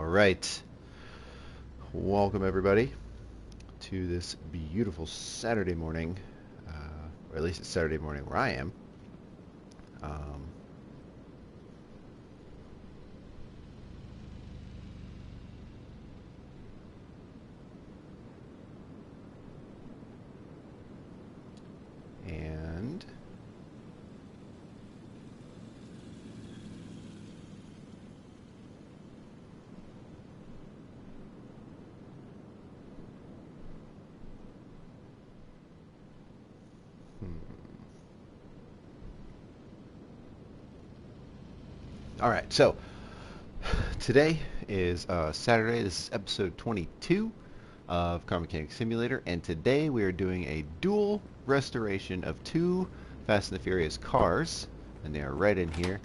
Alright, welcome everybody to this beautiful Saturday morning, or at least it's Saturday morning where I am. Um, and Alright, so today is Saturday. This is episode 22 of Car Mechanic Simulator, and today we are doing a dual restoration of two Fast and the Furious cars, and they are right in here.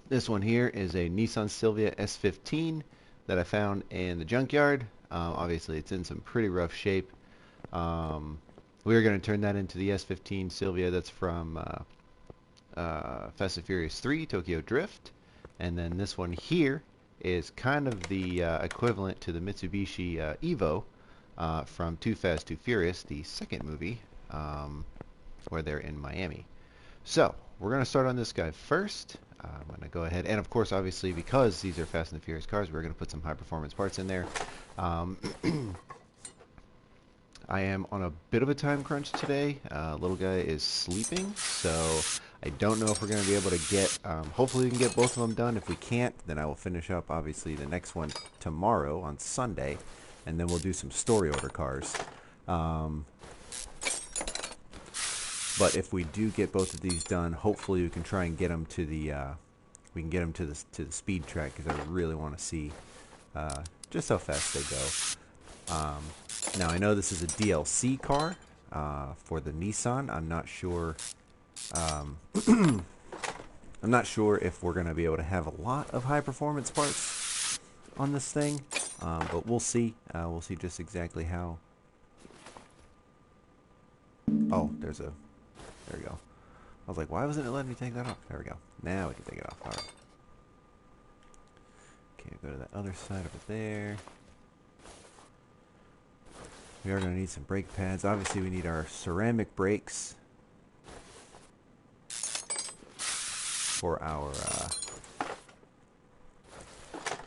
This one here is a Nissan Silvia S15 that I found in the junkyard. Obviously, it's in some pretty rough shape. We are going to turn that into the S15 Silvia that's from Fast and Furious 3 Tokyo Drift. And then this one here is kind of the equivalent to the Mitsubishi Evo from Too Fast, Too Furious, the second movie, where they're in Miami. So, we're going to start on this guy first. I'm going to go ahead, and of course, obviously, because these are Fast and the Furious cars, we're going to put some high-performance parts in there. I am on a bit of a time crunch today. Little guy is sleeping, so I don't know if we're going to be able to get, hopefully we can get both of them done. If we can't, then I will finish up, obviously, the next one tomorrow on Sunday, and then we'll do some story order cars. But if we do get both of these done, hopefully we can try and get them to the to the speed track, because I really want to see just how fast they go. Now I know this is a DLC car for the Nissan. I'm not sure. I'm not sure if we're going to be able to have a lot of high performance parts on this thing, but we'll see. We'll see just exactly how. Oh, there we go. I was like, why wasn't it letting me take that off? There we go. Now we can take it off. Alright. Okay, go to that other side over there. We are going to need some brake pads. Obviously, we need our ceramic brakes for our...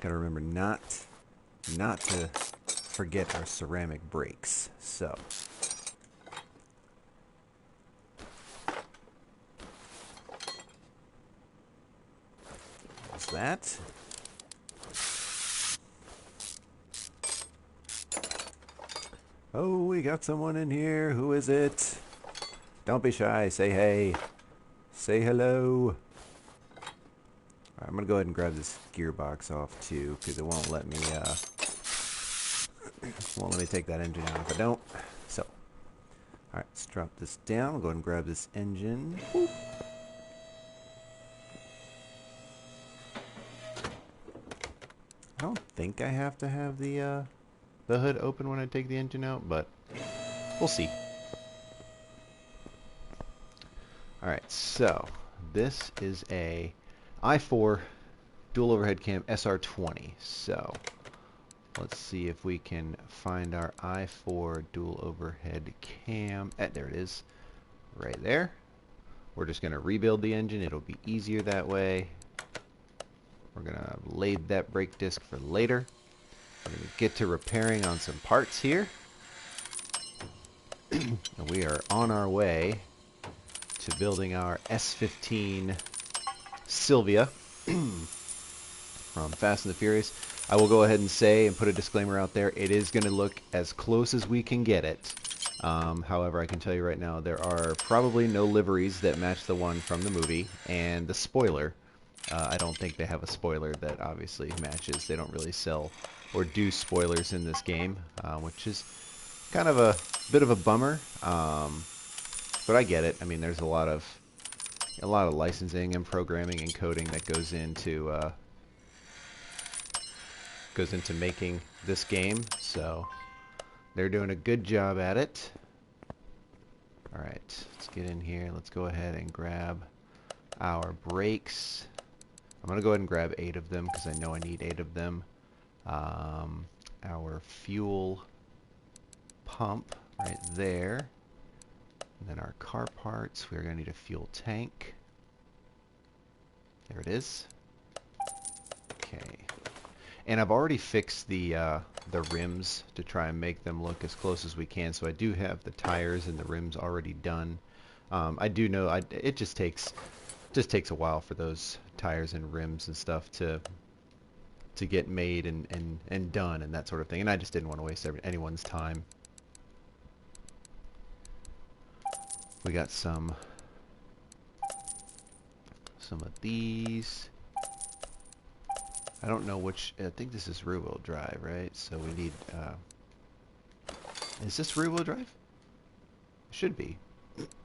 Gotta remember not to forget our ceramic brakes. So... that. Oh, we got someone in here. Who is it? Don't be shy. Say hey. Say hello. Alright, I'm gonna go ahead and grab this gearbox off too, because it won't let me take that engine out if I don't. So, alright, let's drop this down. We'll go ahead and grab this engine. Whoop. I don't think I have to have the hood open when I take the engine out, but we'll see. Alright, so this is a i4 dual overhead cam SR20. So let's see if we can find our i4 dual overhead cam. There it is, right there. We're just going to rebuild the engine. It'll be easier that way. We're going to lay that brake disc for later. We're going to get to repairing on some parts here. And we are on our way to building our S15 Silvia from Fast and the Furious. I will go ahead and say and put a disclaimer out there. It is going to look as close as we can get it. However, I can tell you right now there are probably no liveries that match the one from the movie, and the spoiler. I don't think they have a spoiler that obviously matches. They don't really sell or do spoilers in this game, which is kind of a bit of a bummer. But I get it. I mean, there's a lot of licensing and programming and coding that goes into making this game. So they're doing a good job at it. All right, let's get in here. Let's go ahead and grab our brakes. I'm going to go ahead and grab 8 of them because I know I need 8 of them. Our fuel pump right there. And then our car parts, we're going to need a fuel tank. There it is. Okay. And I've already fixed the rims to try and make them look as close as we can. So I do have the tires and the rims already done. I do know it just takes a while for those tires and rims and stuff to get made and done and that sort of thing. And I just didn't want to waste anyone's time. We got some of these. I don't know which. I think this is rear-wheel drive, right? So we need. Is this rear-wheel drive? It should be.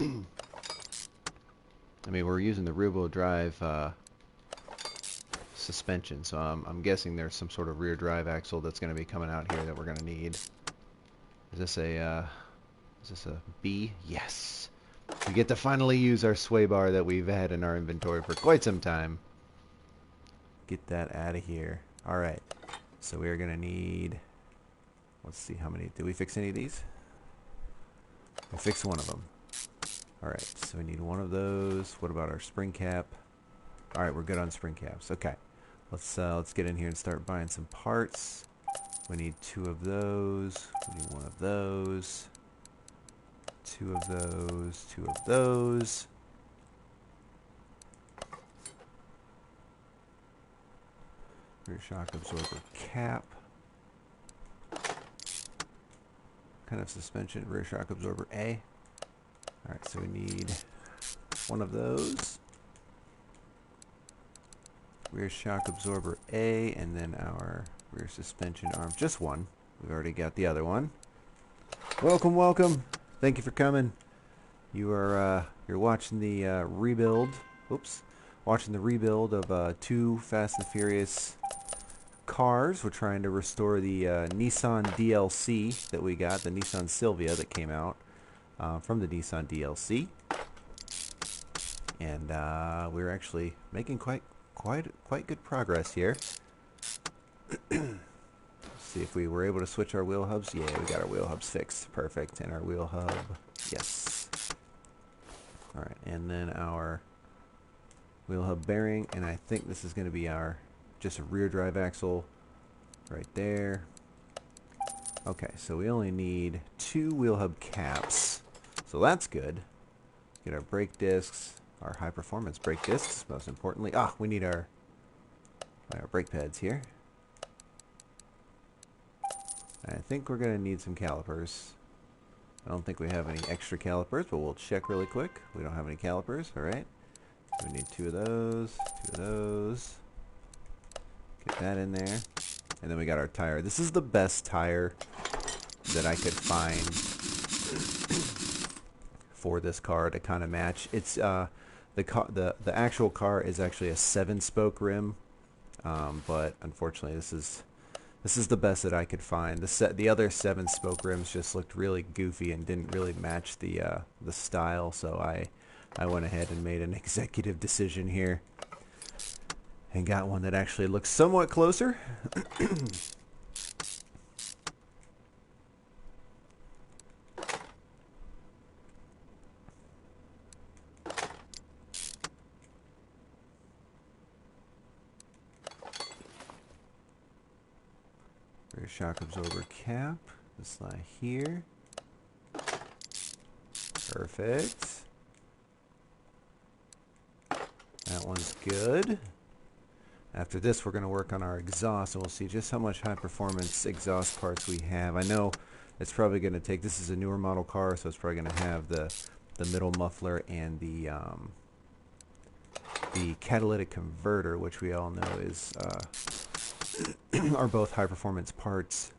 I mean, we're using the rear-wheel drive suspension, so I'm guessing there's some sort of rear drive axle that's going to be coming out here that we're going to need. Is this a B? Yes. We get to finally use our sway bar that we've had in our inventory for quite some time. Get that out of here. All right. So we are going to need. Let's see how many. Did we fix any of these? We fixed one of them. All right. So we need one of those. What about our spring cap? All right, we're good on spring caps. Okay. Let's get in here and start buying some parts. We need 2 of those. We need 1 of those. 2 of those. 2 of those. Rear shock absorber cap. Kind of suspension. Rear shock absorber A. Alright, so we need 1 of those. Rear shock absorber A, and then our rear suspension arm. Just 1. We've already got the other one. Welcome, welcome. Thank you for coming. You're watching the rebuild. Oops. Watching the rebuild of 2 Fast and Furious cars. We're trying to restore the Nissan DLC that we got, the Nissan Silvia that came out from the Nissan DLC, and we're actually making quite good progress here. See if we were able to switch our wheel hubs. Yeah, we got our wheel hubs fixed. Perfect. And our wheel hub. Yes. All right, and then our wheel hub bearing, and I think this is going to be our just a rear drive axle right there. Okay, so we only need 2 wheel hub caps, so that's good. Get our brake discs, our high performance brake discs, most importantly. We need our brake pads here. I think we're going to need some calipers. I don't think we have any extra calipers, but we'll check really quick. We don't have any calipers, alright. So we need 2 of those, 2 of those. Get that in there. And then we got our tire. This is the best tire that I could find for this car to kind of match. It's the actual car is actually a 7-spoke rim, but unfortunately this is the best that I could find. The other 7-spoke rims just looked really goofy and didn't really match the style, so I went ahead and made an executive decision here and got one that actually looks somewhat closer. Rear shock absorber cap. This lie here. Perfect. That one's good. After this, we're going to work on our exhaust, and we'll see just how much high-performance exhaust parts we have. I know it's probably going to take. This is a newer model car, so it's probably going to have the middle muffler and the catalytic converter, which we all know is are both high-performance parts.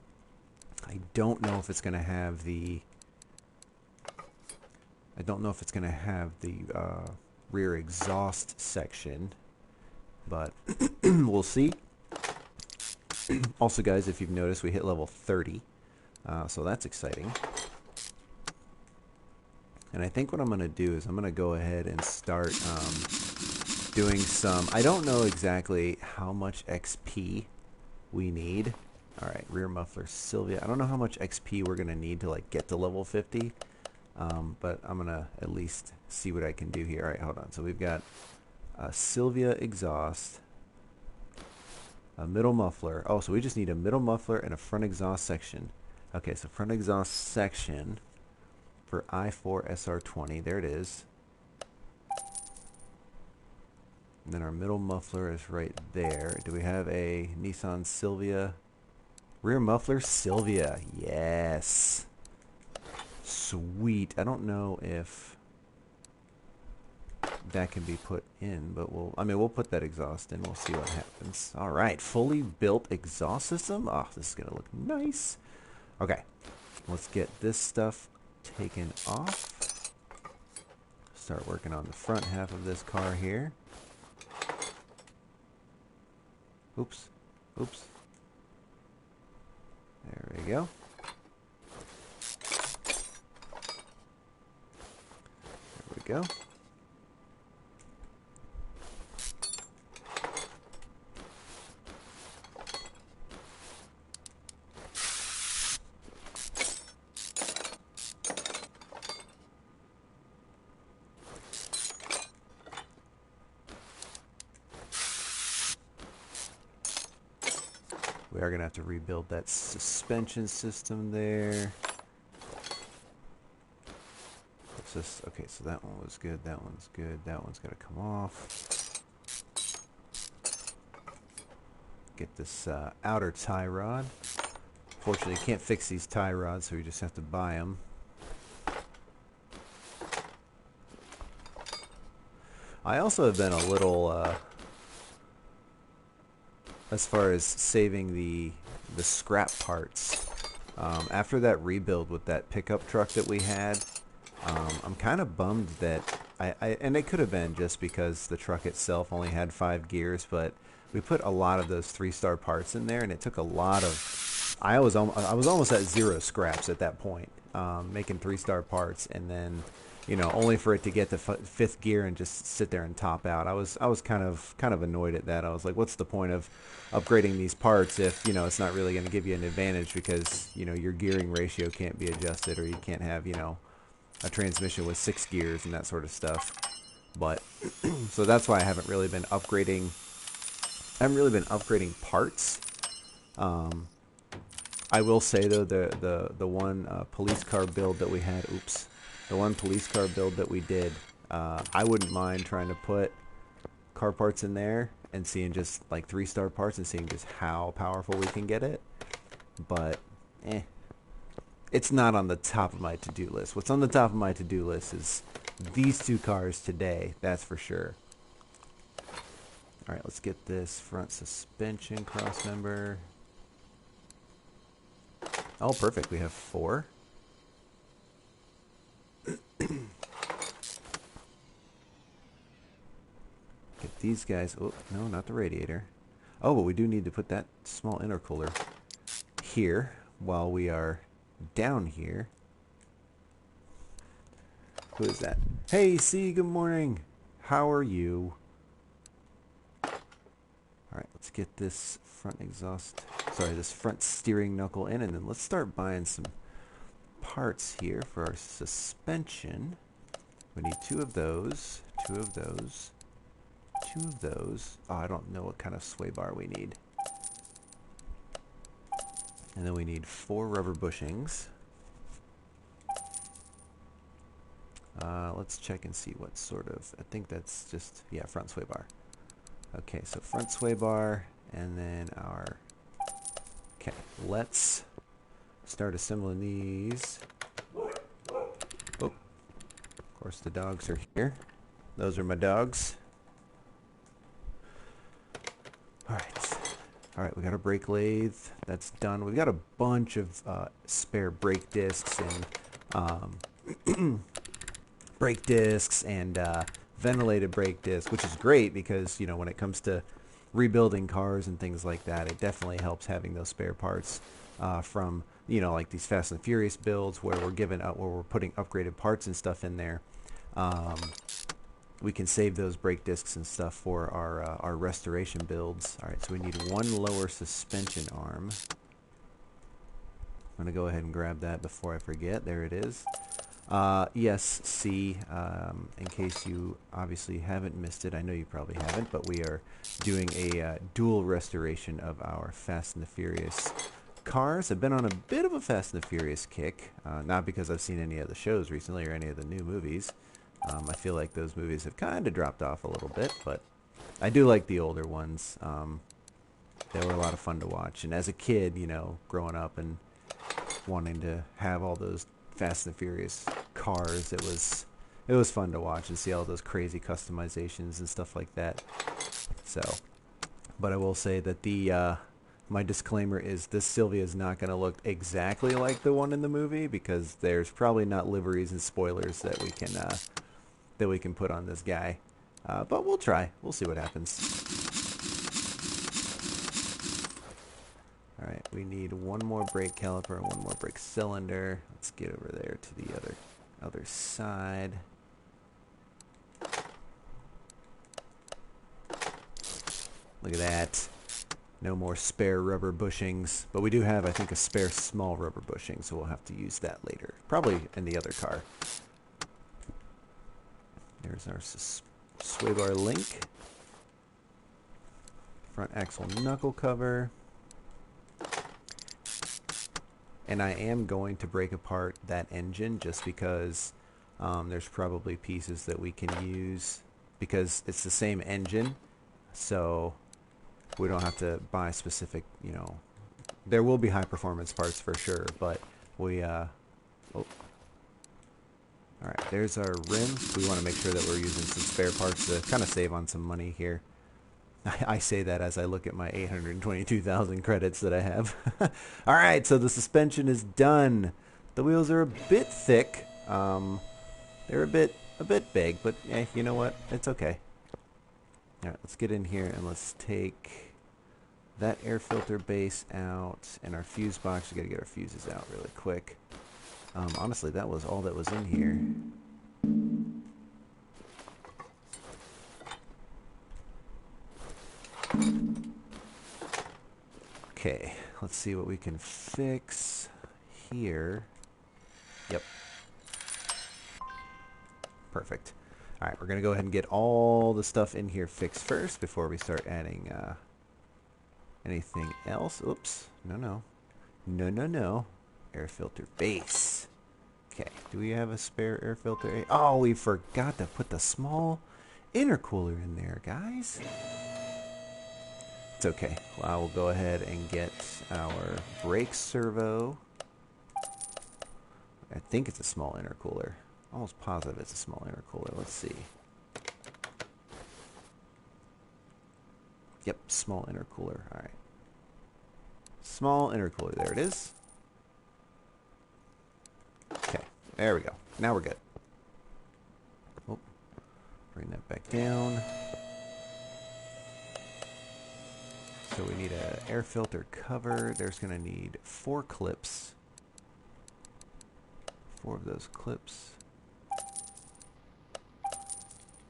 I don't know if it's going to have the. I don't know if it's going to have the rear exhaust section, but we'll see. Also, guys, if you've noticed, we hit level 30, so that's exciting. And I think what I'm going to do is I'm going to go ahead and start doing some, I don't know exactly how much XP we need. All right, rear muffler Silvia. I don't know how much XP we're gonna need to like get to level 50, but I'm gonna at least see what I can do here. All right, hold on. So we've got a Silvia exhaust, a middle muffler. Oh, so we just need a middle muffler and a front exhaust section. Okay, so front exhaust section for i4 SR20. There it is. And then our middle muffler is right there. Do we have a Nissan Silvia? Rear muffler Silvia. Yes. Sweet. I don't know if that can be put in, but we'll put that exhaust in. We'll see what happens. All right. Fully built exhaust system. Oh, this is going to look nice. Okay. Let's get this stuff taken off. Start working on the front half of this car here. Oops. Oops. There we go. There we go. We are going to have to rebuild that suspension system there. It's just, okay, so that one was good, that one's good, that one's got to come off. Get this outer tie rod. Fortunately, can't fix these tie rods, so we just have to buy them. I also have been a little... as far as saving the scrap parts. After that rebuild with that pickup truck that we had, I'm kind of bummed that and it could have been just because the truck itself only had 5 gears, but we put a lot of those 3-star parts in there, and it took a lot of. I was almost at 0 scraps at that point, making 3-star parts, and then only for it to get to 5th gear and just sit there and top out. I was kind of annoyed at that. I was like, what's the point of upgrading these parts if it's not really going to give you an advantage, because your gearing ratio can't be adjusted, or you can't have a transmission with 6 gears and that sort of stuff. But so that's why I haven't really been upgrading. I haven't really been upgrading parts. I will say though, the one police car build that we had. Oops. The one police car build that we did, I wouldn't mind trying to put car parts in there and seeing just like 3-star parts and seeing just how powerful we can get it. But, it's not on the top of my to-do list. What's on the top of my to-do list is these 2 cars today, that's for sure. All right, let's get this front suspension cross member. Oh, perfect. We have 4. Get these guys. Oh, no, not the radiator. Oh, but we do need to put that small intercooler here while we are down here. Who is that? Hey, C, good morning. How are you? Alright, let's get this front exhaust, this front steering knuckle in, and then let's start buying some parts here for our suspension. We need 2 of those, 2 of those, 2 of those. Oh, I don't know what kind of sway bar we need. And then we need 4 rubber bushings. Let's check and see what sort of, I think that's just, yeah, front sway bar. Okay, so front sway bar, and then our, okay, let's start assembling these. Oh, of course the dogs are here. Those are my dogs. Alright, we got our brake lathe. That's done. We've got a bunch of spare brake discs and ventilated brake discs, which is great because, when it comes to rebuilding cars and things like that, it definitely helps having those spare parts from, like these Fast and Furious builds where we're putting upgraded parts and stuff in there. we can save those brake discs and stuff for our restoration builds. All right, so we need one lower suspension arm. I'm going to go ahead and grab that before I forget. There it is. Yes, C, in case you obviously haven't missed it, I know you probably haven't, but we are doing a dual restoration of our Fast and the Furious cars. I've been on a bit of a Fast and the Furious kick, not because I've seen any of the shows recently or any of the new movies. I feel like those movies have kind of dropped off a little bit, but I do like the older ones. They were a lot of fun to watch, and as a kid, you know, growing up and wanting to have all those Fast and Furious cars, it was fun to watch and see all those crazy customizations and stuff like that. So, but I will say that the my disclaimer is this Silvia is not going to look exactly like the one in the movie, because there's probably not liveries and spoilers that we can put on this guy. But we'll try. We'll see what happens. Alright, we need one more brake caliper and one more brake cylinder. Let's get over there to the other side. Look at that. No more spare rubber bushings. But we do have, I think, a spare small rubber bushing, so we'll have to use that later. Probably in the other car. There's our sway bar link. Front axle knuckle cover. And I am going to break apart that engine just because there's probably pieces that we can use because it's the same engine, so we don't have to buy specific, you know, there will be high performance parts for sure, but we alright, there's our rim. We want to make sure that we're using some spare parts to kind of save on some money here. I say that as I look at my 822,000 credits that I have. Alright, so the suspension is done. The wheels are a bit thick. They're a bit big, but you know what? It's okay. Alright, let's get in here and let's take that air filter base out and our fuse box. We gotta get our fuses out really quick. Honestly, that was all that was in here. Okay, let's see what we can fix here. Yep. Perfect. Alright, we're going to go ahead and get all the stuff in here fixed first before we start adding anything else. Oops. No. No. Air filter base. Okay, do we have a spare air filter? Oh, we forgot to put the small intercooler in there, guys. It's okay. Well, I will go ahead and get our brake servo. I think it's a small intercooler. Almost positive it's a small intercooler. Let's see. Yep, small intercooler. Alright. Small intercooler. There it is. Okay, there we go. Now we're good. Oh, bring that back down. So we need an air filter cover. There's going to need 4 clips. 4 of those clips.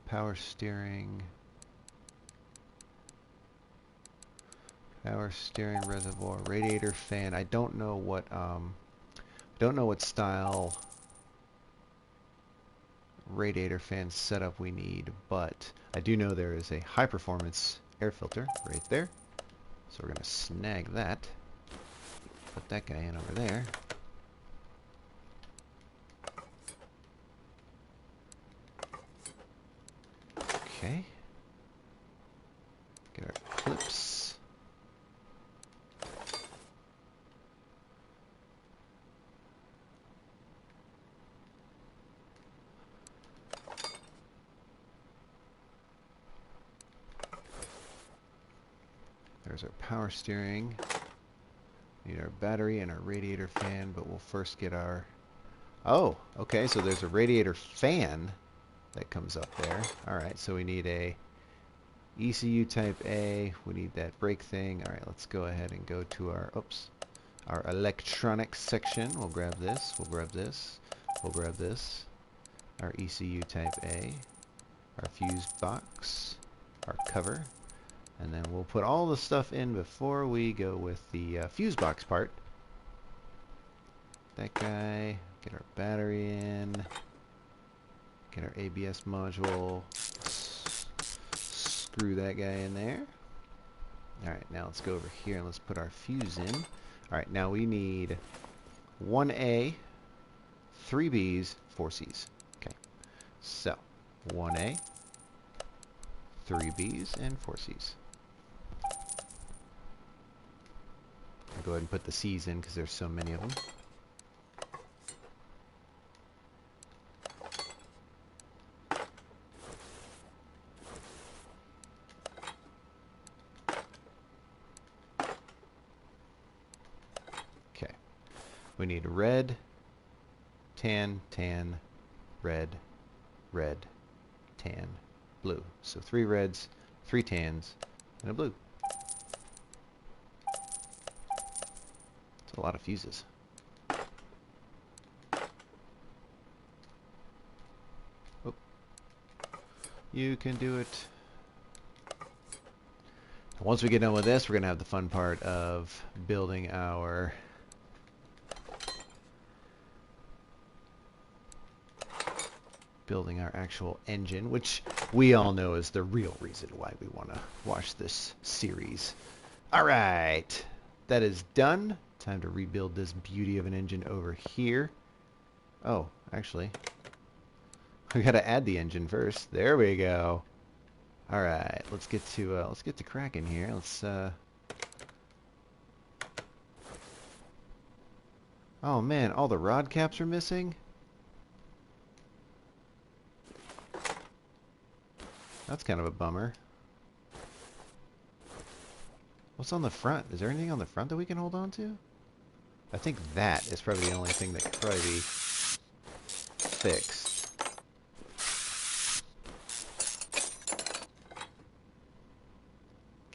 Power steering. Power steering reservoir. Radiator fan. I don't know what style radiator fan setup we need, but I do know there is a high performance air filter right there. So we're going to snag that. Put that guy in over there. Okay. Get our clips. There's our power steering. Need our battery and our radiator fan, but we'll first get our... Oh, okay, so there's a radiator fan that comes up there. Alright, so we need a ECU type A. We need that brake thing. Alright, let's go ahead and go to our... Oops. Our electronics section. We'll grab this. We'll grab this. We'll grab this. Our ECU type A. our fuse box, our cover, and then we'll put all the stuff in before we go with the fuse box part. That guy, get our battery in, get our ABS module, screw that guy in there. Alright, now let's go over here and let's put our fuse in. Alright, now we need 1A, 3 Bs, 4 Cs. Okay, so 1A, 3 Bs, and 4 Cs. I'll go ahead and put the C's in because there's so many of them. Okay, we need red, tan, tan, red, red, tan, blue. So 3 reds, 3 tans, and a blue. That's a lot of fuses. Oh. You can do it. Once we get done with this, we're going to have the fun part of building our actual engine, which we all know is the real reason why we want to watch this series. Alright, that is done. Time to rebuild this beauty of an engine over here. Oh, actually, we got to add the engine first. There we go. Alright, let's get to cracking here. Let's oh man, all the rod caps are missing. That's kind of a bummer. What's on the front? Is there anything on the front that we can hold on to? I think that is probably the only thing that could probably be fixed.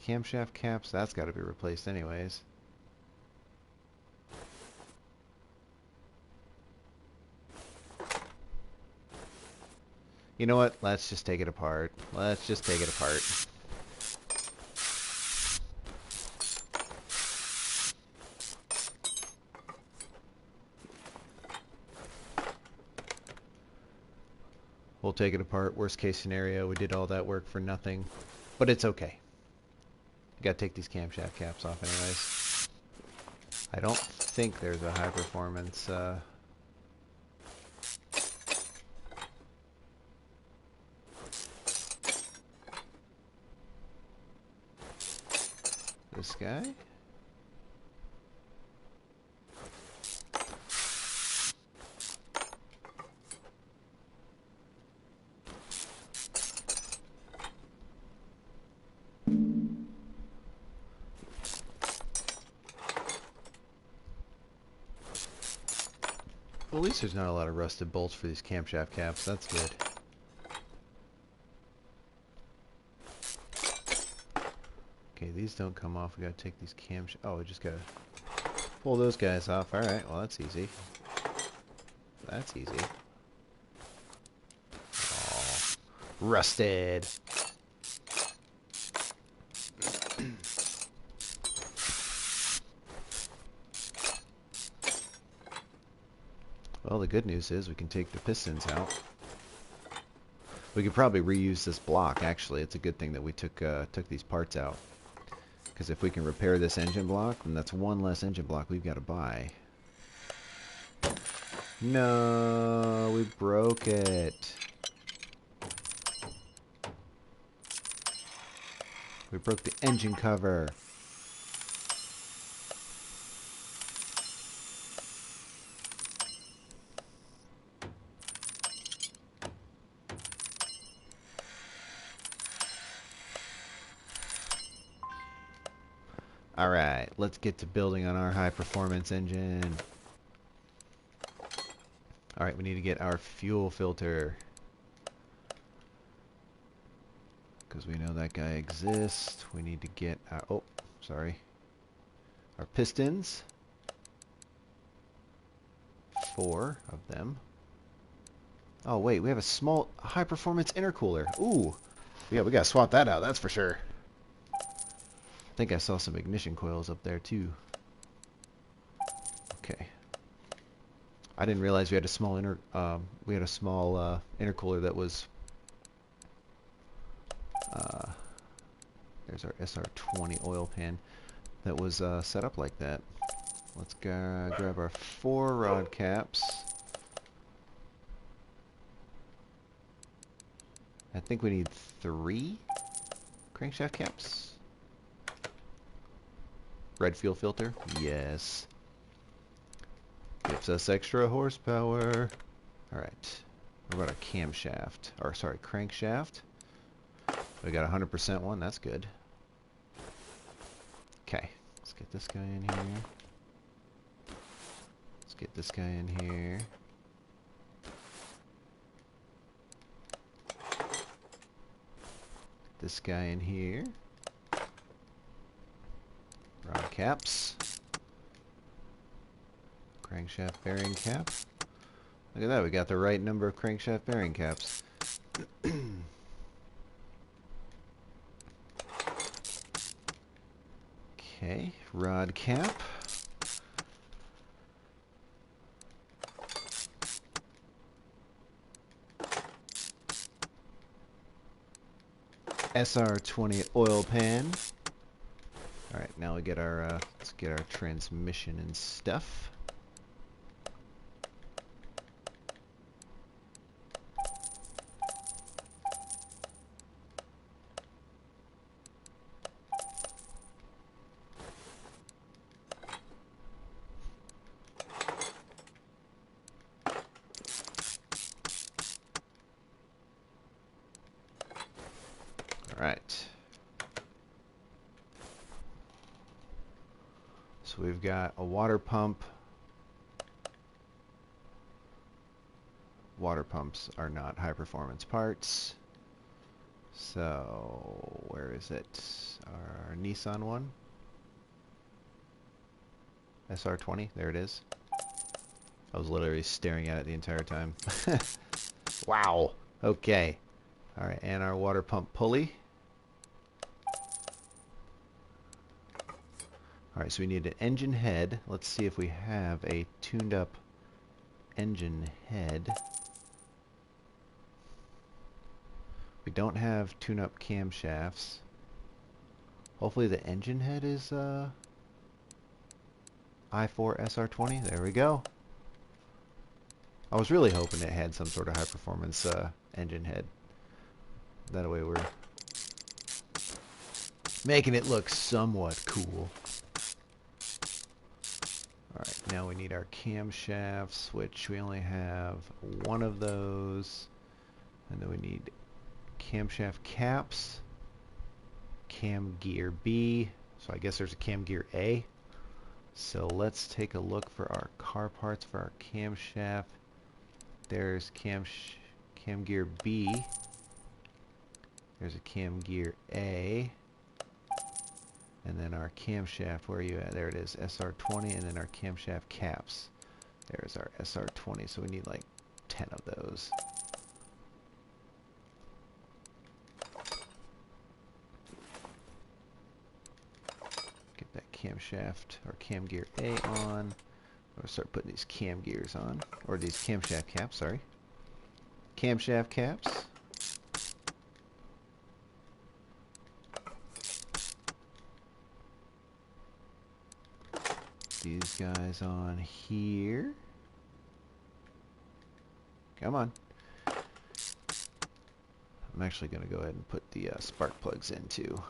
Camshaft caps, that's got to be replaced anyways. You know what? Let's just take it apart. Let's just take it apart. We'll take it apart. Worst case scenario, we did all that work for nothing. But it's okay. You gotta take these camshaft caps off anyways. I don't think there's a high performance this guy. Well, at least there's not a lot of rusted bolts for these camshaft caps. That's good. Okay, these don't come off. We gotta take these camshafts. Oh, we just gotta pull those guys off. Alright, well that's easy. That's easy. Oh, rusted. Well, the good news is we can take the pistons out. We could probably reuse this block, actually. It's a good thing that we took these parts out. Because if we can repair this engine block, then that's one less engine block we've got to buy. No, we broke it. We broke the engine cover. Alright, let's get to building on our high performance engine. Alright, we need to get our fuel filter. Because we know that guy exists. We need to get our, oh, sorry. Our pistons. 4 of them. Oh wait, we have a small high performance intercooler. Ooh, yeah, we gotta swap that out. That's for sure. I think I saw some ignition coils up there too. Okay. I didn't realize we had a small intercooler that was. There's our SR20 oil pan that was set up like that. Let's grab our 4 rod caps. I think we need 3 crankshaft caps. Red fuel filter? Yes. Gives us extra horsepower. Alright. What about our camshaft? Or sorry, crankshaft. We got a 100% one. That's good. Okay. Let's get this guy in here. Let's get this guy in here. This guy in here. Rod caps. Crankshaft bearing cap. Look at that, we got the right number of crankshaft bearing caps. Okay, rod cap. SR20 oil pan. Alright, now we get our let's get our transmission and stuff. Alright. So we've got a water pump. Water pumps are not high performance parts. So where is it? Our Nissan one? SR20, there it is. I was literally staring at it the entire time. Wow. Okay. Alright, and our water pump pulley. Alright, so we need an engine head. Let's see if we have a tuned up engine head. We don't have tune-up camshafts. Hopefully the engine head is i4 SR20. There we go. I was really hoping it had some sort of high performance engine head. That way we're making it look somewhat cool. Alright, now we need our camshafts, which we only have one of those. And then we need camshaft caps, cam gear B, so I guess there's a cam gear A. So let's take a look for our car parts for our camshaft. There's cam gear B. There's a cam gear A. And then our camshaft, where are you at? There it is, SR20, and then our camshaft caps. There's our SR20, so we need like 10 of those. Get that camshaft, or cam gear A on. We'll start putting these cam gears on, or these camshaft caps, sorry. Camshaft caps. These guys on here. Come on. I'm actually going to go ahead and put the spark plugs in too.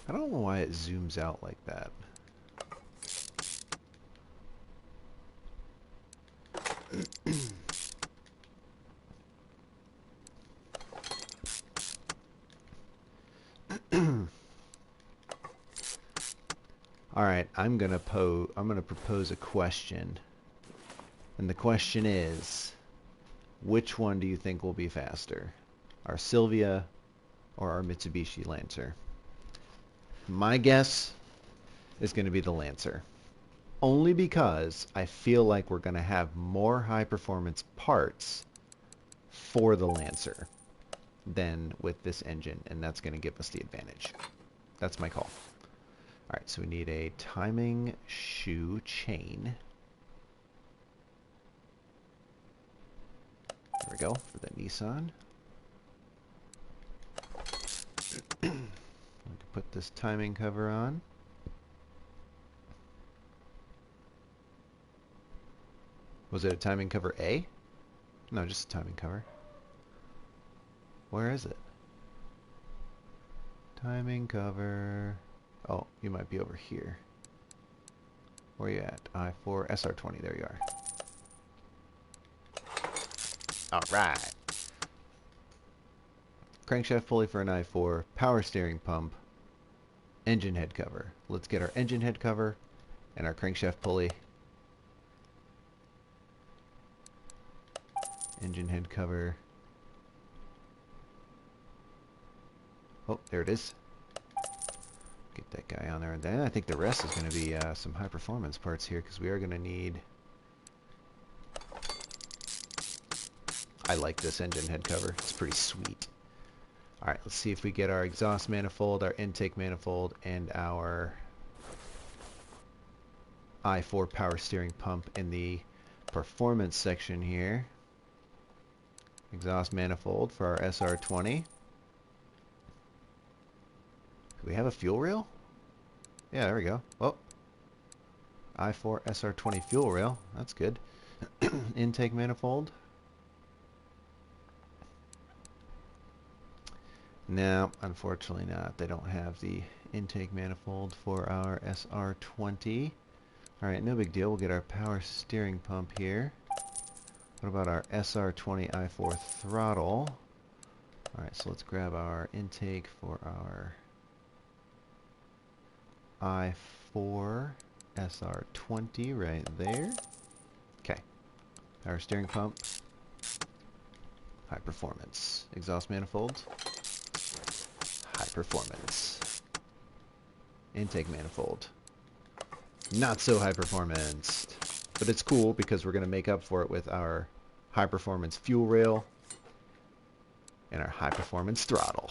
I don't know why it zooms out like that. All right, I'm gonna propose a question, and the question is, Which one do you think will be faster? Our Silvia or our Mitsubishi Lancer? My guess is going to be the Lancer. Only because I feel like we're going to have more high performance parts for the Lancer than with this engine, and that's going to give us the advantage. That's my call. Alright, so we need a timing shoe chain. There we go, for the Nissan. We can put this timing cover on. Was it a timing cover A? No, just a timing cover. Where is it? Timing cover. Oh, you might be over here. Where are you at? I4 SR20. There you are. Alright. Crankshaft pulley for an I4. Power steering pump. Engine head cover. Let's get our engine head cover and our crankshaft pulley. Engine head cover. Oh, there it is. Get that guy on there. And then I think the rest is going to be some high performance parts here, because we are going to need... I like this engine head cover. It's pretty sweet. Alright, let's see if we get our exhaust manifold, our intake manifold, and our I4 power steering pump in the performance section here. Exhaust manifold for our SR20. Do we have a fuel rail? Yeah, there we go. Oh, I4 SR20 fuel rail. That's good. Intake manifold. No, unfortunately not. They don't have the intake manifold for our SR20. Alright, no big deal. We'll get our power steering pump here. What about our SR20 I4 throttle? Alright, so let's grab our intake for our I4 SR20 right there. Okay. Power steering pump. High performance. Exhaust manifold. High performance. Intake manifold. Not so high performance. But it's cool because we're going to make up for it with our high performance fuel rail and our high performance throttle.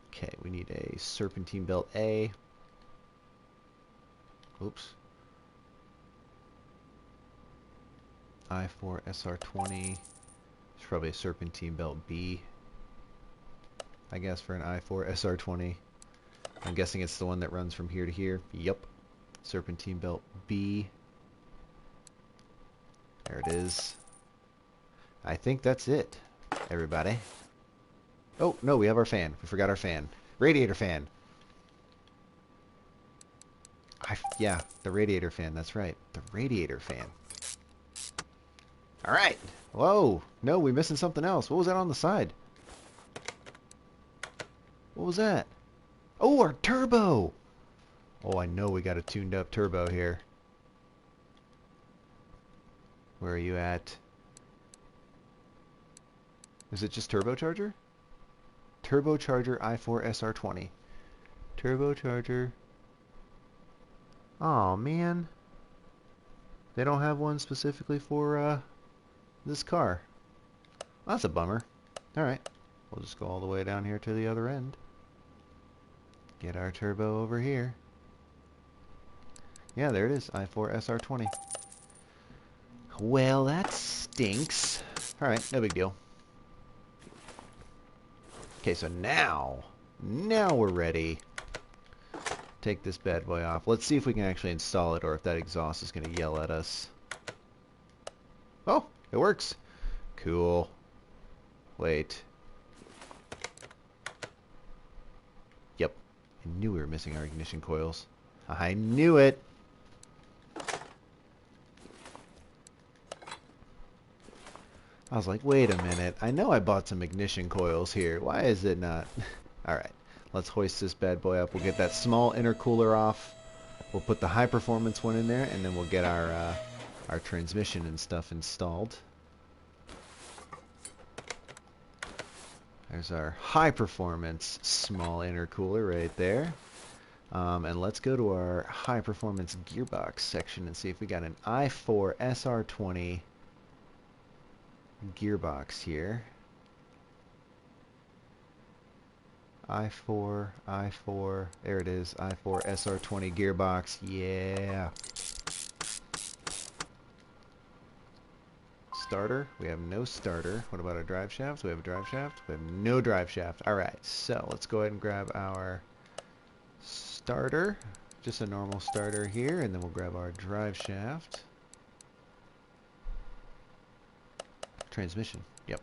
Okay, we need a serpentine belt A. Oops. I4 SR20. There's probably a serpentine belt B, I guess, for an I4 SR20. I'm guessing it's the one that runs from here to here. Yep. Serpentine belt B. There it is. I think that's it, everybody. Oh, no, we have our fan. We forgot our fan. Radiator fan. Yeah, the radiator fan. That's right. The radiator fan. All right. Whoa. No, we're missing something else. What was that on the side? What was that? Oh, our turbo. Oh, I know we got a tuned up turbo here. Where are you at? Is it just turbocharger? Turbocharger I4 SR20. Turbocharger. Oh man. They don't have one specifically for this car. Well, that's a bummer. Alright. We'll just go all the way down here to the other end. Get our turbo over here. Yeah, there it is. I4 SR20. Well, that stinks. Alright, no big deal. Okay, so now we're ready. Take this bad boy off. Let's see if we can actually install it, or if that exhaust is going to yell at us. Oh, it works. Cool. Wait. Yep. I knew we were missing our ignition coils. I knew it. I was like, wait a minute. I know I bought some ignition coils here. Why is it not? Alright. Let's hoist this bad boy up. We'll get that small intercooler off. We'll put the high performance one in there, and then we'll get our our transmission and stuff installed. There's our high performance small intercooler right there. And let's go to our high performance gearbox section and see if we got an i4 SR20 gearbox here. i4, there it is, i4 SR20 gearbox, yeah. Starter, we have no starter. What about our drive shaft? We have a drive shaft. We have no drive shaft. Alright, so let's go ahead and grab our starter, just a normal starter here, and then we'll grab our drive shaft. Transmission, yep.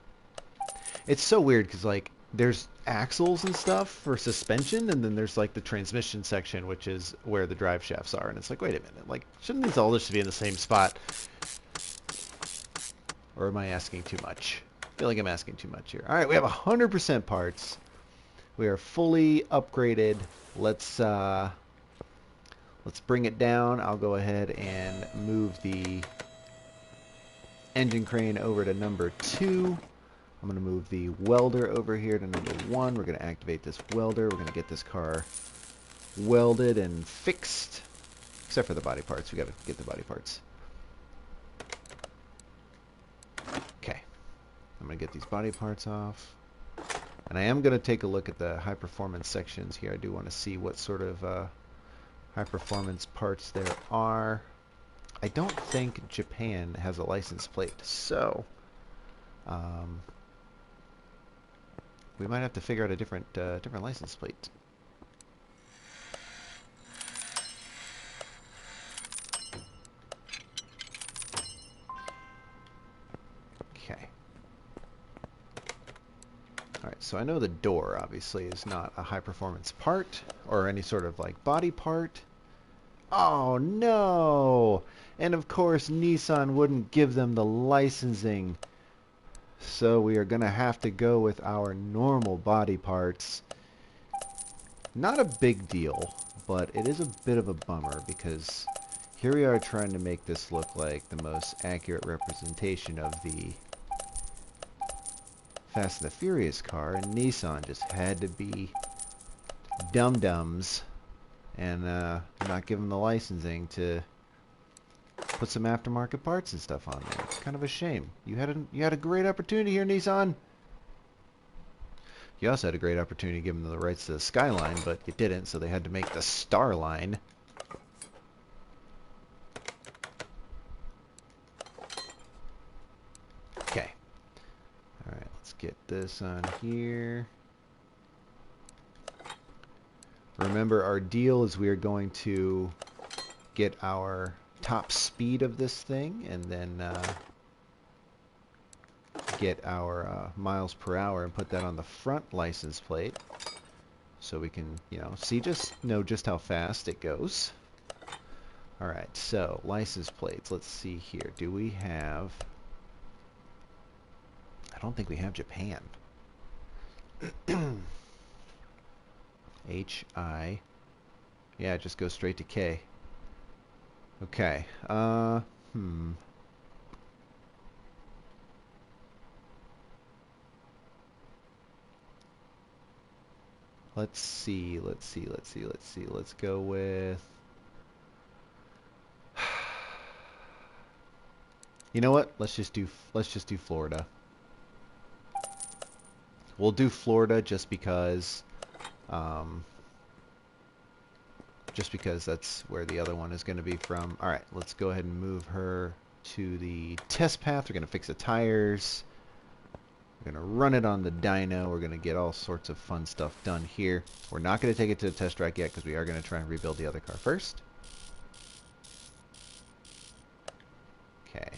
It's so weird because like there's axles and stuff for suspension, and then there's like the transmission section, which is where the drive shafts are, and it's like, wait a minute, like shouldn't these all just be in the same spot? Or am I asking too much? I feel like I'm asking too much here. Alright, we have 100% parts. We are fully upgraded. Let's bring it down. I'll go ahead and move the engine crane over to number 2. I'm going to move the welder over here to number 1. We're going to activate this welder. We're going to get this car welded and fixed. Except for the body parts. We got to get the body parts. Okay. I'm going to get these body parts off. And I am going to take a look at the high performance sections here. I do want to see what sort of high performance parts there are. I don't think Japan has a license plate, so we might have to figure out a different license plate. Okay. Alright, so I know the door obviously is not a high performance part or any sort of like body part. Oh no! And of course Nissan wouldn't give them the licensing. So we are going to have to go with our normal body parts. Not a big deal, but it is a bit of a bummer because here we are trying to make this look like the most accurate representation of the Fast and the Furious car, and Nissan just had to be dum-dums and not give them the licensing to put some aftermarket parts and stuff on there. It's kind of a shame. You had a great opportunity here, Nissan. You also had a great opportunity to give them the rights to the Skyline, but you didn't, so they had to make the Starline. Okay. Alright, let's get this on here. Remember, our deal is we are going to get our top speed of this thing and then get our miles per hour and put that on the front license plate so we can, you know, know just how fast it goes. Alright, so license plates. Let's see here. Do we have... I don't think we have Japan. H-I... Yeah, just go straight to K. Okay. Let's see. Let's go with... You know what? Let's just do Florida. We'll do Florida just because that's where the other one is going to be from. All right, let's go ahead and move her to the test path. We're going to fix the tires. We're going to run it on the dyno. We're going to get all sorts of fun stuff done here. We're not going to take it to the test track yet because we are going to try and rebuild the other car first. Okay.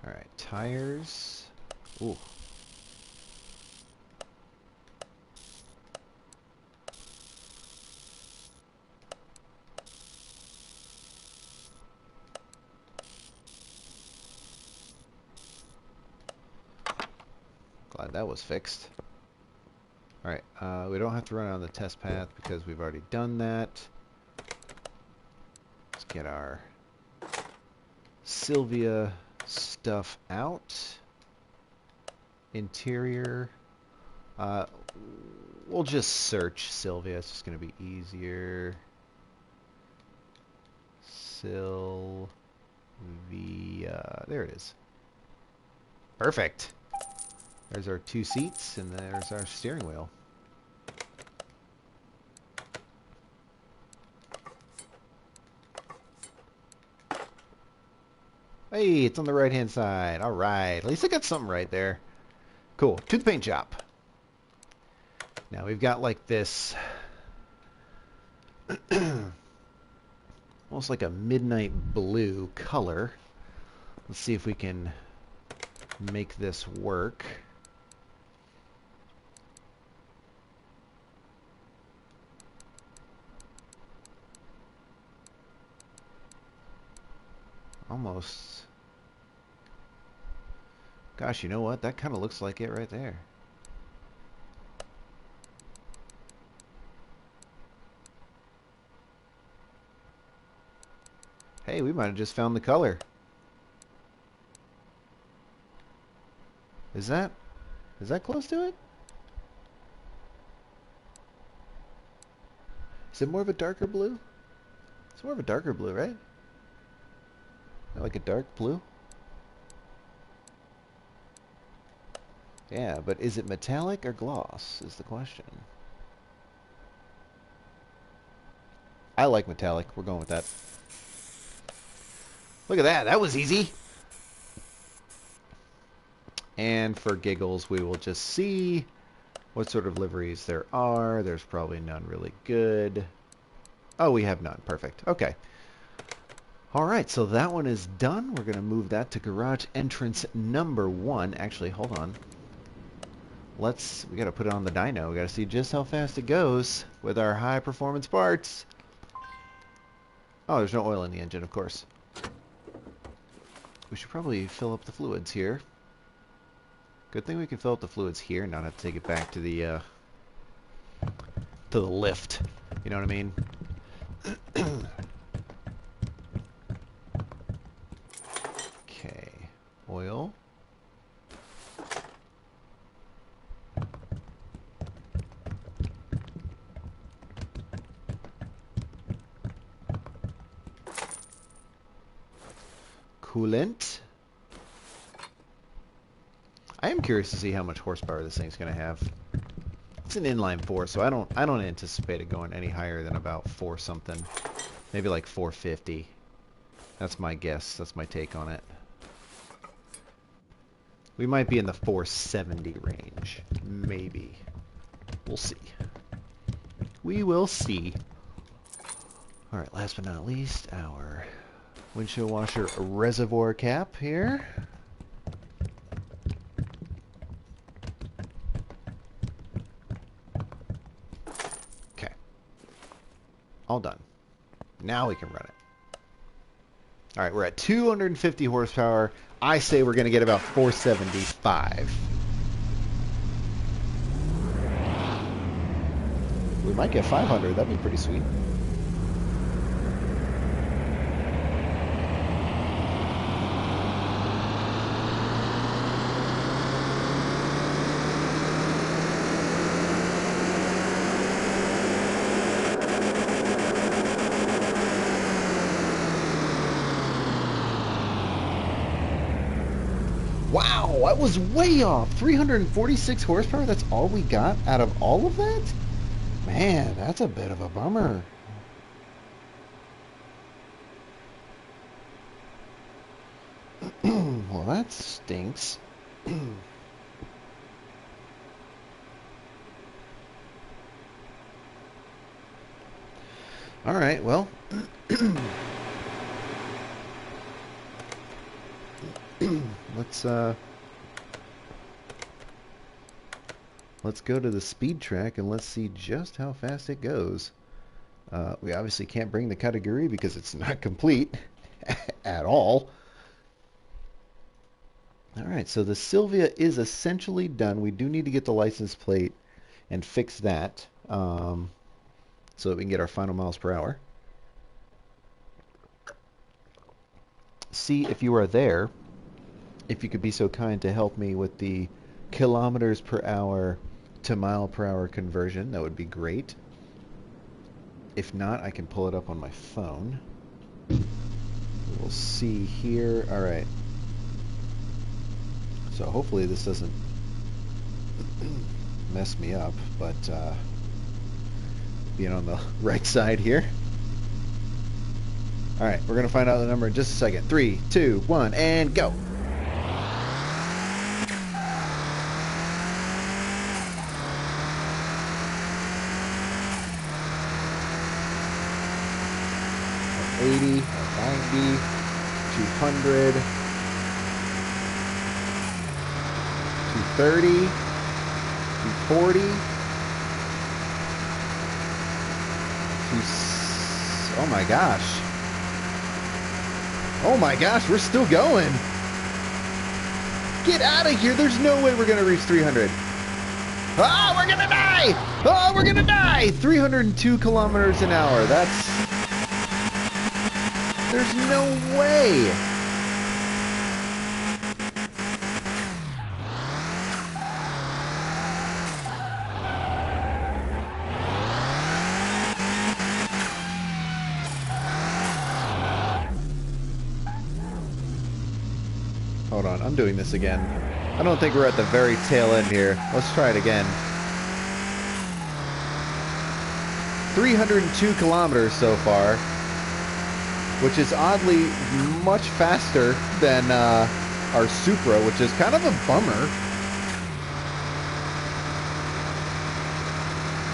All right, tires. Ooh. Glad that was fixed. Alright, we don't have to run on the test path because we've already done that. Let's get our Silvia stuff out. Interior. We'll just search Silvia. It's just going to be easier. Silvia. There it is. Perfect. There's our 2 seats, and there's our steering wheel. Hey, it's on the right-hand side. All right. At least I got something right there. Cool. To the paint shop. Now we've got like this almost like a midnight blue color. Let's see if we can make this work. Almost. Gosh, you know what? That kind of looks like it right there. Hey, we might have just found the color. Is that close to it? Is it more of a darker blue? It's more of a darker blue, right? Like a dark blue? Yeah, but is it metallic or gloss is the question. I like metallic. We're going with that. Look at that. That was easy. And for giggles, we will just see what sort of liveries there are. There's probably none really good. Oh, we have none. Perfect. Okay. All right, so that one is done. We're going to move that to garage entrance number 1. Actually, hold on. We got to put it on the dyno. We got to see just how fast it goes with our high performance parts. Oh, there's no oil in the engine, of course. We should probably fill up the fluids here. Good thing we can fill up the fluids here and not have to take it back to the lift. You know what I mean? Okay. Oil. Coolant. I am curious to see how much horsepower this thing's going to have. It's an inline 4, so I don't anticipate it going any higher than about 4 something. Maybe like 450. That's my guess. That's my take on it. We might be in the 470 range. Maybe. We'll see. We will see. Alright, last but not least, our windshield washer reservoir cap here. Okay. All done. Now we can run it. Alright, we're at 250 horsepower. I say we're going to get about 475. We might get 500. That'd be pretty sweet. Wow, that was way off. 346 horsepower? That's all we got out of all of that? Man, that's a bit of a bummer. Well, that stinks. All right, well. Let's go to the speed track and let's see just how fast it goes. We obviously can't bring the Kagura because it's not complete at all. Alright, so the Silvia is essentially done. We do need to get the license plate and fix that so that we can get our final miles per hour. See if you are there, if you could be so kind to help me with the kilometers per hour to mile per hour conversion, that would be great. If not, I can pull it up on my phone. We'll see here. All right. So hopefully this doesn't mess me up, but being on the right side here. All right, we're going to find out the number in just a second. 3, 2, 1, and go. $80, $90, $200, $230, $240, oh my gosh. Oh my gosh, we're still going. Get out of here. There's no way we're going to reach 300. Ah, we're going to die. Oh, we're going to die. 302 kilometers an hour. There's no way. Hold on, I'm doing this again. I don't think we're at the very tail end here. Let's try it again. 302 kilometers so far, which is oddly much faster than our Supra, which is kind of a bummer.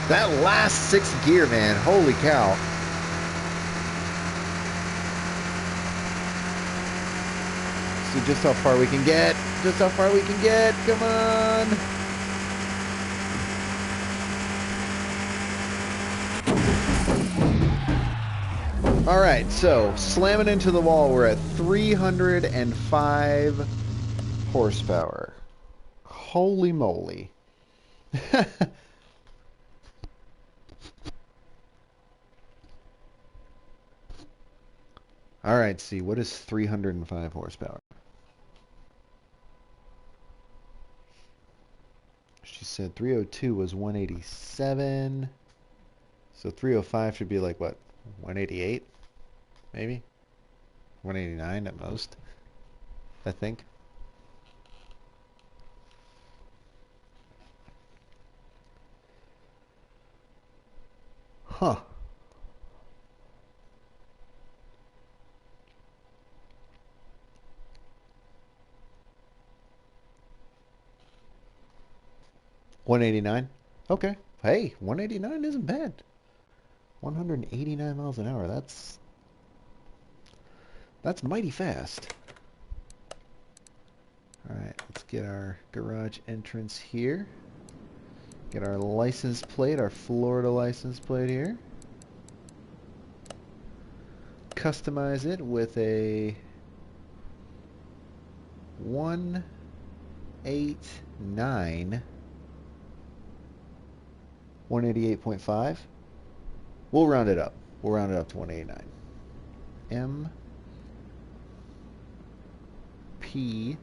That last sixth gear, man, holy cow. See just how far we can get. Just how far we can get. Come on. All right, so slamming into the wall, we're at 305 horsepower. Holy moly. All right, see, what is 305 horsepower? She said 302 was 187. So 305 should be like what? 188? Maybe? 189 at most, I think. Huh. $189? Okay. Hey, 189 isn't bad. 189 miles an hour. That's mighty fast. All right, let's get our garage entrance here. Get our license plate, our Florida license plate here. Customize it with a 189. 188.5. We'll round it up. We'll round it up to 189. M P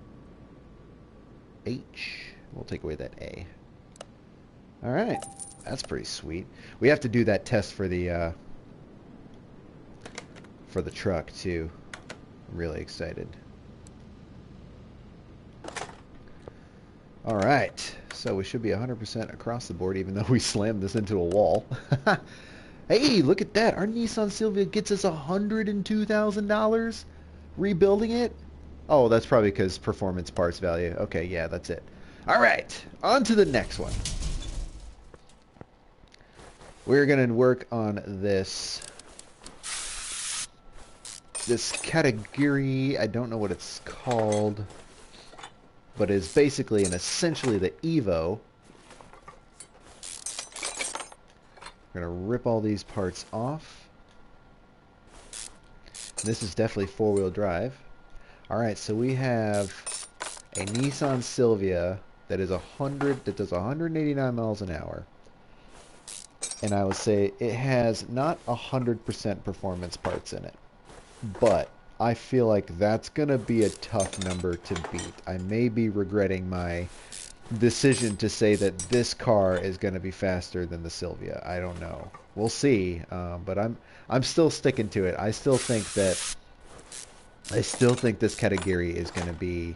H. We'll take away that A. All right, that's pretty sweet. We have to do that test for the truck too. I'm really excited. All right, so we should be 100% across the board, even though we slammed this into a wall. Hey, look at that! Our Nissan Silvia gets us $102,000 rebuilding it. Oh, that's probably because performance parts value. Okay, yeah, that's it. All right, on to the next one. We're going to work on this category. I don't know what it's called, but it's basically and essentially the Evo. We're going to rip all these parts off. This is definitely four-wheel drive. All right, so we have a Nissan Silvia that does 189 miles an hour. and I would say it has not 100% performance parts in it, but I feel like that's going to be a tough number to beat. I may be regretting my decision to say that this car is going to be faster than the Silvia. I don't know. We'll see. But I'm still sticking to it. I still think this category is going to be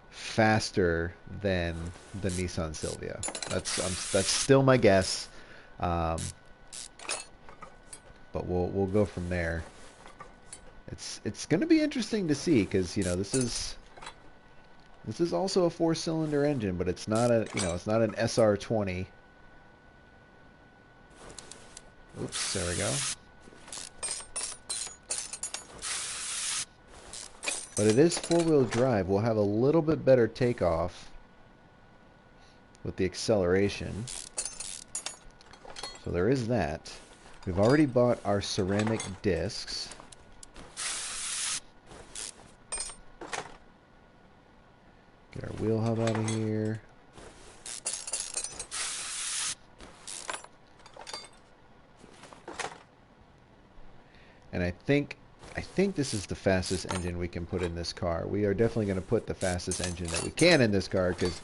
faster than the Nissan Silvia. That's still my guess. Um, but we'll go from there. It's going to be interesting to see because this is also a four-cylinder engine, but it's not it's not an SR20. Oops, there we go. But it is four-wheel drive. We'll have a little bit better takeoff with the acceleration. So there is that. We've already bought our ceramic discs. Get our wheel hub out of here. And I think this is the fastest engine we can put in this car. We are definitely going to put the fastest engine that we can in this car because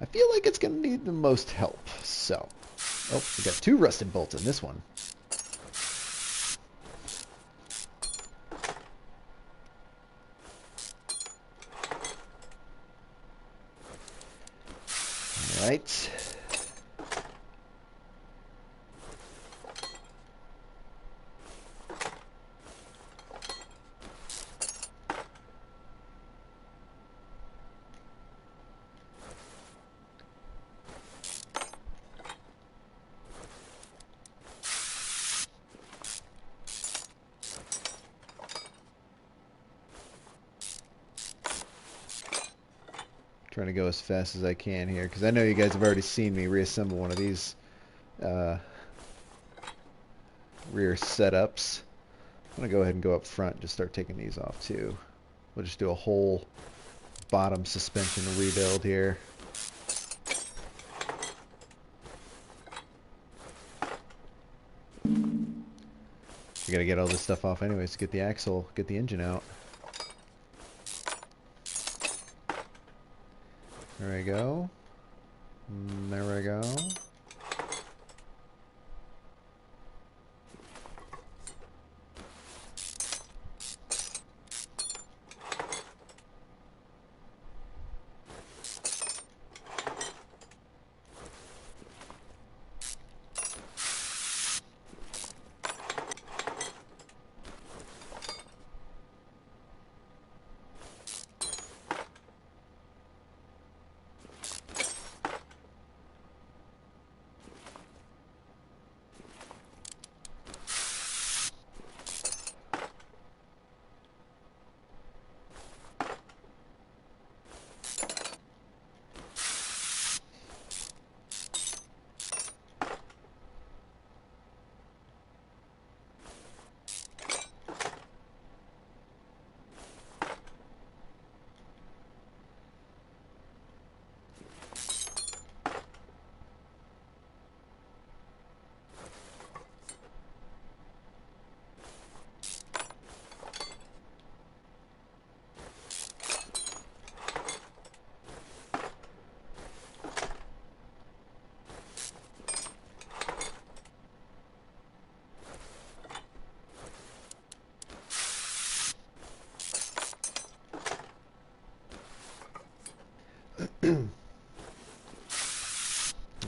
I feel like it's going to need the most help. So, oh, we got two rusted bolts in this one. All right. Trying to go as fast as I can here because I know you guys have already seen me reassemble one of these rear setups. I'm going to go ahead and go up front and just start taking these off too. We'll just do a whole bottom suspension rebuild here. We got to get all this stuff off anyways to get the axle, get the engine out. There we go. There we go.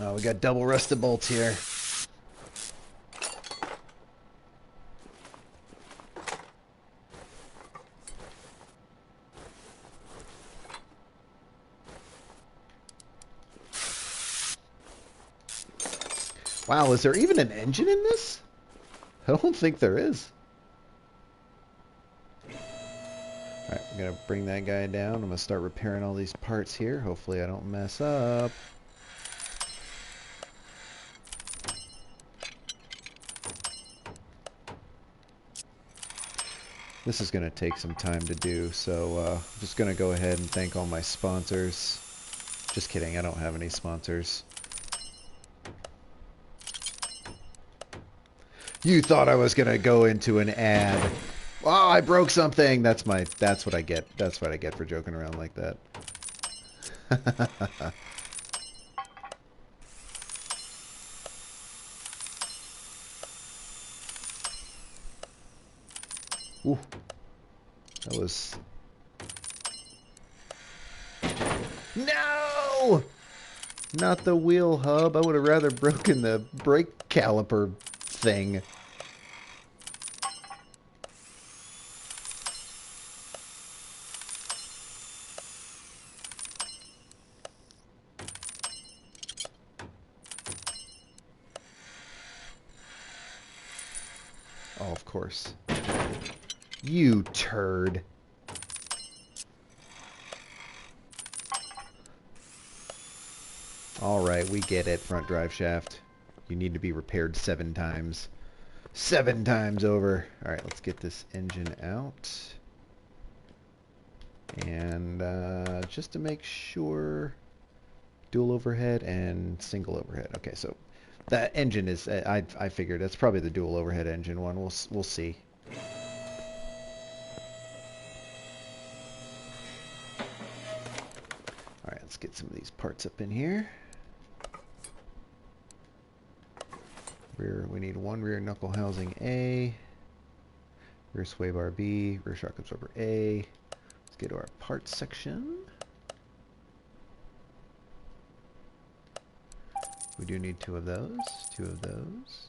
Oh, we got double rusted bolts here. Wow, is there even an engine in this? I don't think there is. Alright, I'm going to bring that guy down. I'm going to start repairing all these parts here. Hopefully I don't mess up. This is going to take some time to do, so I'm just going to go ahead and thank all my sponsors. Just kidding, I don't have any sponsors. You thought I was gonna go into an ad. Oh, I broke something. That's what I get. That's what I get for joking around like that. Ooh, that was... No! Not the wheel hub. I would have rather broken the brake caliper thing. Oh, of course. You turd. Alright, we get it, front drive shaft. You need to be repaired 7 times. 7 times over. Alright, let's get this engine out. And just to make sure, dual overhead and single overhead. Okay, so that engine is, I figured that's probably the dual overhead engine one. We'll see. Alright, let's get some of these parts up in here. Rear, we need one rear knuckle housing A, rear sway bar B, rear shock absorber A. Let's get to our parts section. We do need 2 of those, 2 of those,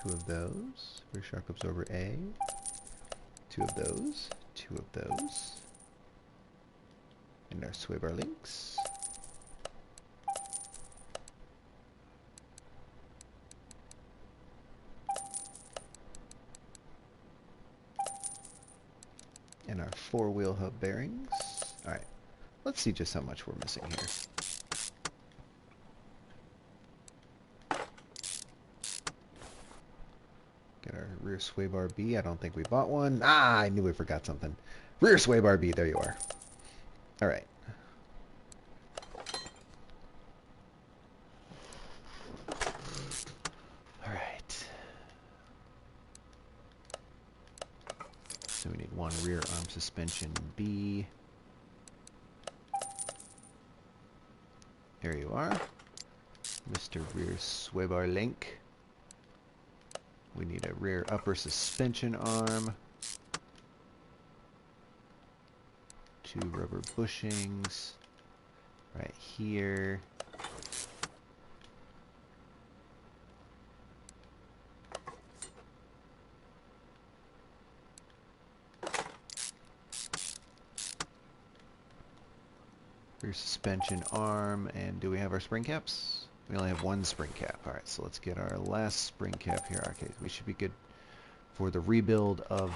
2 of those, rear shock absorber A, 2 of those, 2 of those, and our sway bar links. And our 4-wheel hub bearings. Alright, let's see just how much we're missing here. Get our rear sway bar B. I don't think we bought one. Ah, I knew we forgot something. Rear sway bar B, there you are. Alright. Alright. So we need one rear arm suspension B. There you are. Mr. Rear Sway Bar Link. We need a rear upper suspension arm. 2 rubber bushings. Right here. Rear suspension arm, and do we have our spring caps? We only have 1 spring cap. Alright, so let's get our last spring cap here. Okay, we should be good for the rebuild of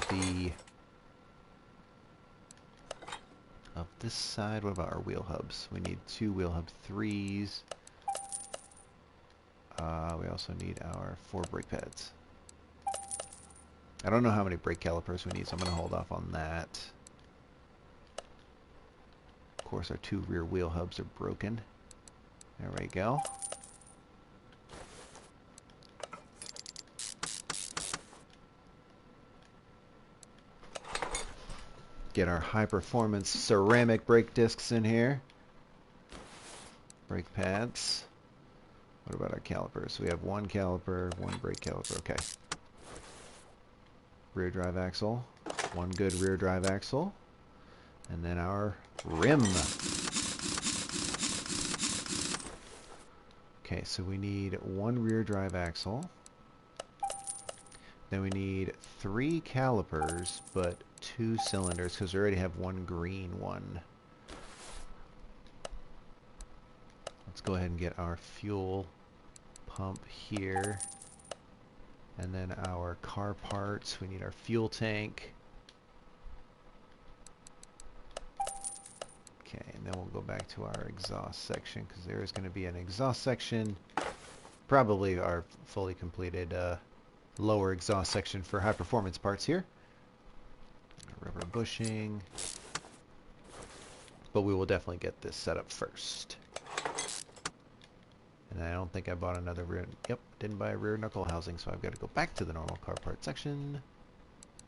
this side. What about our wheel hubs? We need 2 wheel hub 3s. We also need our 4 brake pads. I don't know how many brake calipers we need, so I'm going to hold off on that. Of course, our 2 rear wheel hubs are broken. There we go. Get our high performance ceramic brake discs in here. Brake pads. What about our calipers? So we have 1 caliper, 1 brake caliper. Okay. Rear drive axle. 1 good rear drive axle. And then our rim. Okay, so we need 1 rear drive axle. Then we need 3 calipers, but 2 cylinders, because we already have 1 green one. Let's go ahead and get our fuel pump here. And then our car parts. We need our fuel tank. Okay, and then we'll go back to our exhaust section, because there is going to be an exhaust section. Probably our fully completed lower exhaust section for high performance parts here. Rubber bushing. But we will definitely get this set up first. And I don't think I bought another rear... Yep, didn't buy a rear knuckle housing, so I've got to go back to the normal car part section.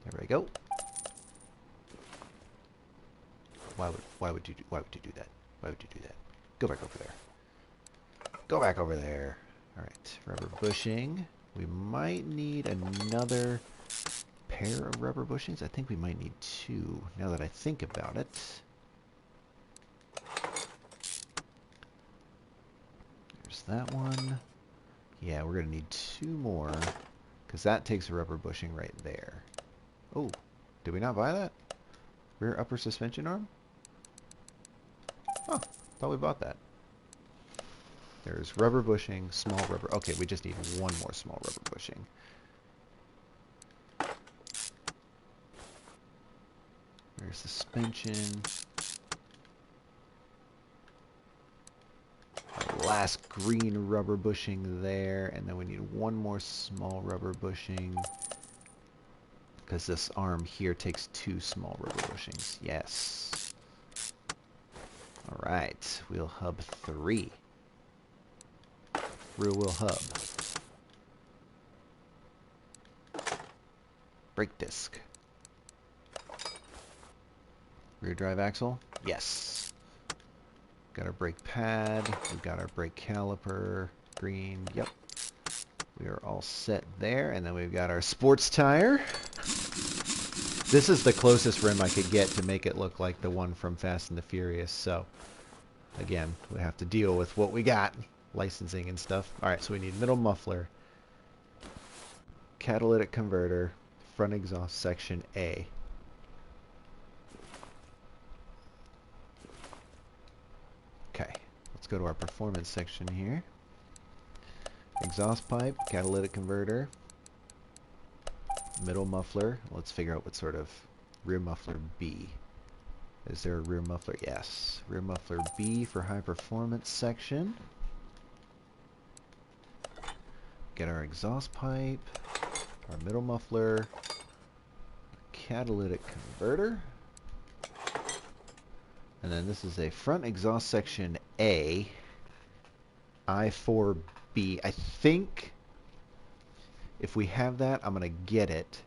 There we go. Why would you do that? Why would you do that? Go back over there. Go back over there. All right, rubber bushing. We might need another pair of rubber bushings. I think we might need two, now that I think about it. There's that one. Yeah, we're going to need two more, because that takes a rubber bushing right there. Oh, did we not buy that? Rear upper suspension arm? Oh, thought we bought that. There's rubber bushing, small rubber... Okay, we just need one more small rubber bushing. Rear suspension. Our last green rubber bushing there, and then we need one more small rubber bushing, because this arm here takes two small rubber bushings. Yes. Alright, wheel hub 3. Rear wheel hub. Brake disc. Rear drive axle? Yes. Got our brake pad. We've got our brake caliper. Green. Yep. We are all set there. And then we've got our sports tire. This is the closest rim I could get to make it look like the one from Fast and the Furious. So, again, we have to deal with what we got. Licensing and stuff. Alright, so we need middle muffler. Catalytic converter. Front exhaust section A. Okay, let's go to our performance section here. Exhaust pipe, catalytic converter, middle muffler. Let's figure out what sort of rear muffler B. Is there a rear muffler? Yes. Rear muffler B for high performance section. Get our exhaust pipe, our middle muffler, catalytic converter. And then this is a front exhaust section A, I4B. I think if we have that, I'm going to get it.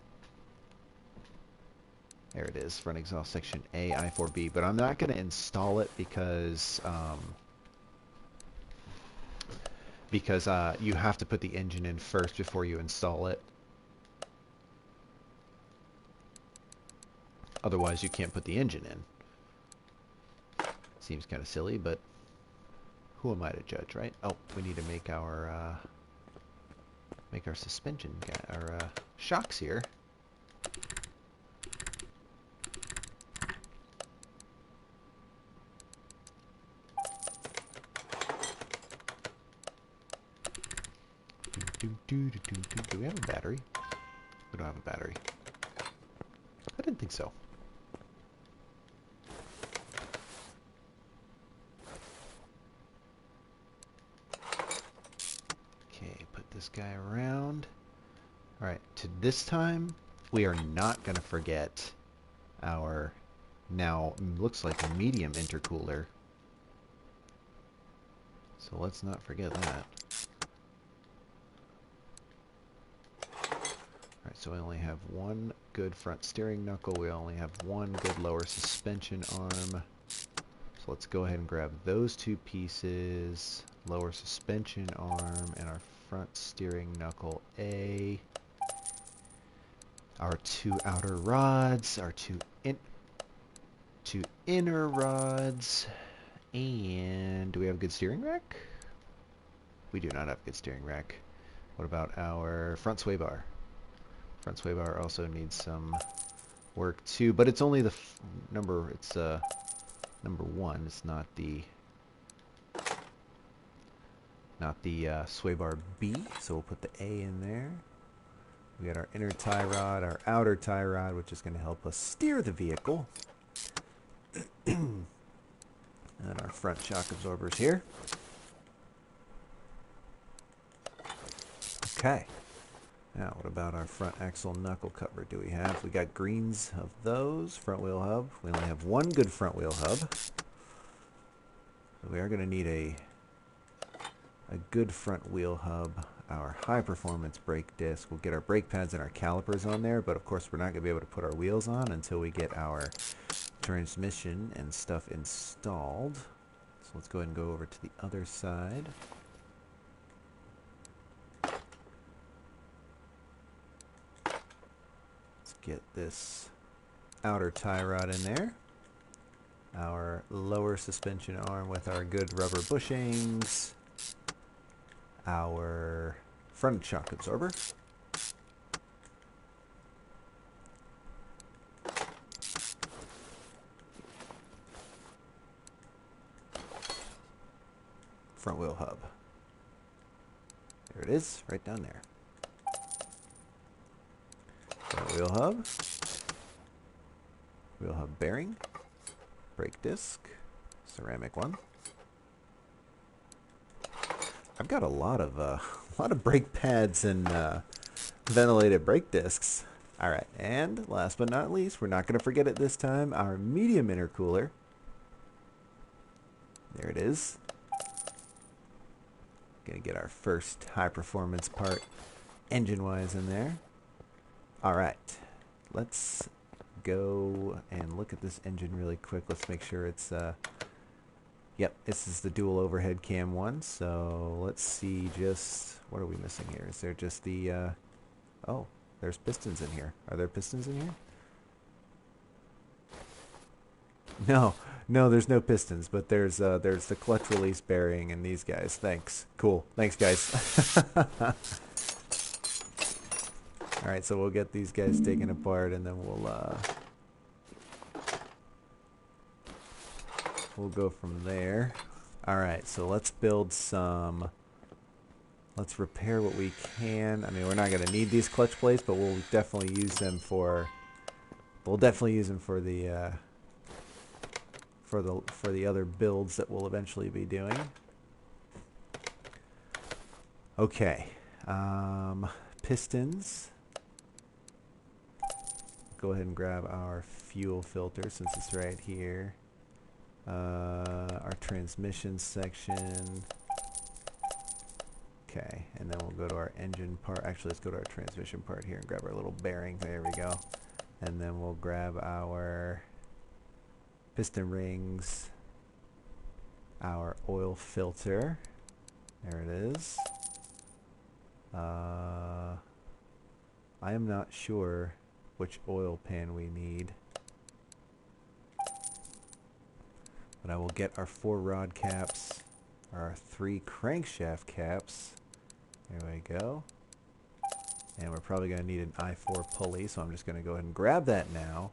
There it is, front exhaust section A, I4B. But I'm not going to install it because you have to put the engine in first before you install it. Otherwise, you can't put the engine in. Seems kind of silly, but who am I to judge, right? Oh, we need to make our suspension, our shocks here. Do we have a battery? We don't have a battery. I didn't think so. This guy around. Alright, to this time, we are not going to forget our now looks like a medium intercooler. So let's not forget that. Alright, so we only have one good front steering knuckle. We only have one good lower suspension arm. So let's go ahead and grab those two pieces. Lower suspension arm and our front steering knuckle A. Our two outer rods, our two inner rods. And do we have a good steering rack? We do not have a good steering rack. What about our front sway bar? Front sway bar also needs some work too, but it's only the number. It's number 1. It's not the sway bar B. So we'll put the A in there. We got our inner tie rod, our outer tie rod, which is going to help us steer the vehicle. And our front shock absorbers here. Okay. Now, what about our front axle knuckle cover? Do we have? We got greens of those. Front wheel hub. We only have one good front wheel hub. So we are going to need a a good front wheel hub, our high performance brake disc. We'll get our brake pads and our calipers on there, but of course we're not going to be able to put our wheels on until we get our transmission and stuff installed. So let's go ahead and go over to the other side. Let's get this outer tie rod in there. Our lower suspension arm with our good rubber bushings. Our front shock absorber. Front wheel hub. There it is, right down there. Front wheel hub. Wheel hub bearing. Brake disc. Ceramic one. I've got a lot of brake pads and ventilated brake discs. All right, and last but not least, we're not going to forget it this time, our medium intercooler. There it is. Going to get our first high performance part engine-wise in there. All right, let's go and look at this engine really quick. Let's make sure it's yep, this is the dual overhead cam one. So let's see, just what are we missing here? Is there just the oh, there's pistons in here. Are there pistons in here? No, there's no pistons, but there's the clutch release bearing and these guys. Thanks. Cool. Thanks, guys. All right, so we'll get these guys taken apart, and then we'll go from there. All right, so let's build some. Let's repair what we can. I mean, we're not going to need these clutch plates, but we'll definitely use them for. We'll definitely use them for the other builds that we'll eventually be doing. Okay, pistons. Go ahead and grab our fuel filter since it's right here. Our transmission section. Okay, and then we'll go to our engine part. Actually, let's go to our transmission part here and grab our little bearing. There we go. And then we'll grab our piston rings, our oil filter. There it is. I am not sure which oil pan we need, but I will get our 4 rod caps, our 3 crankshaft caps. There we go. And we're probably going to need an I-4 pulley, so I'm just going to go ahead and grab that now.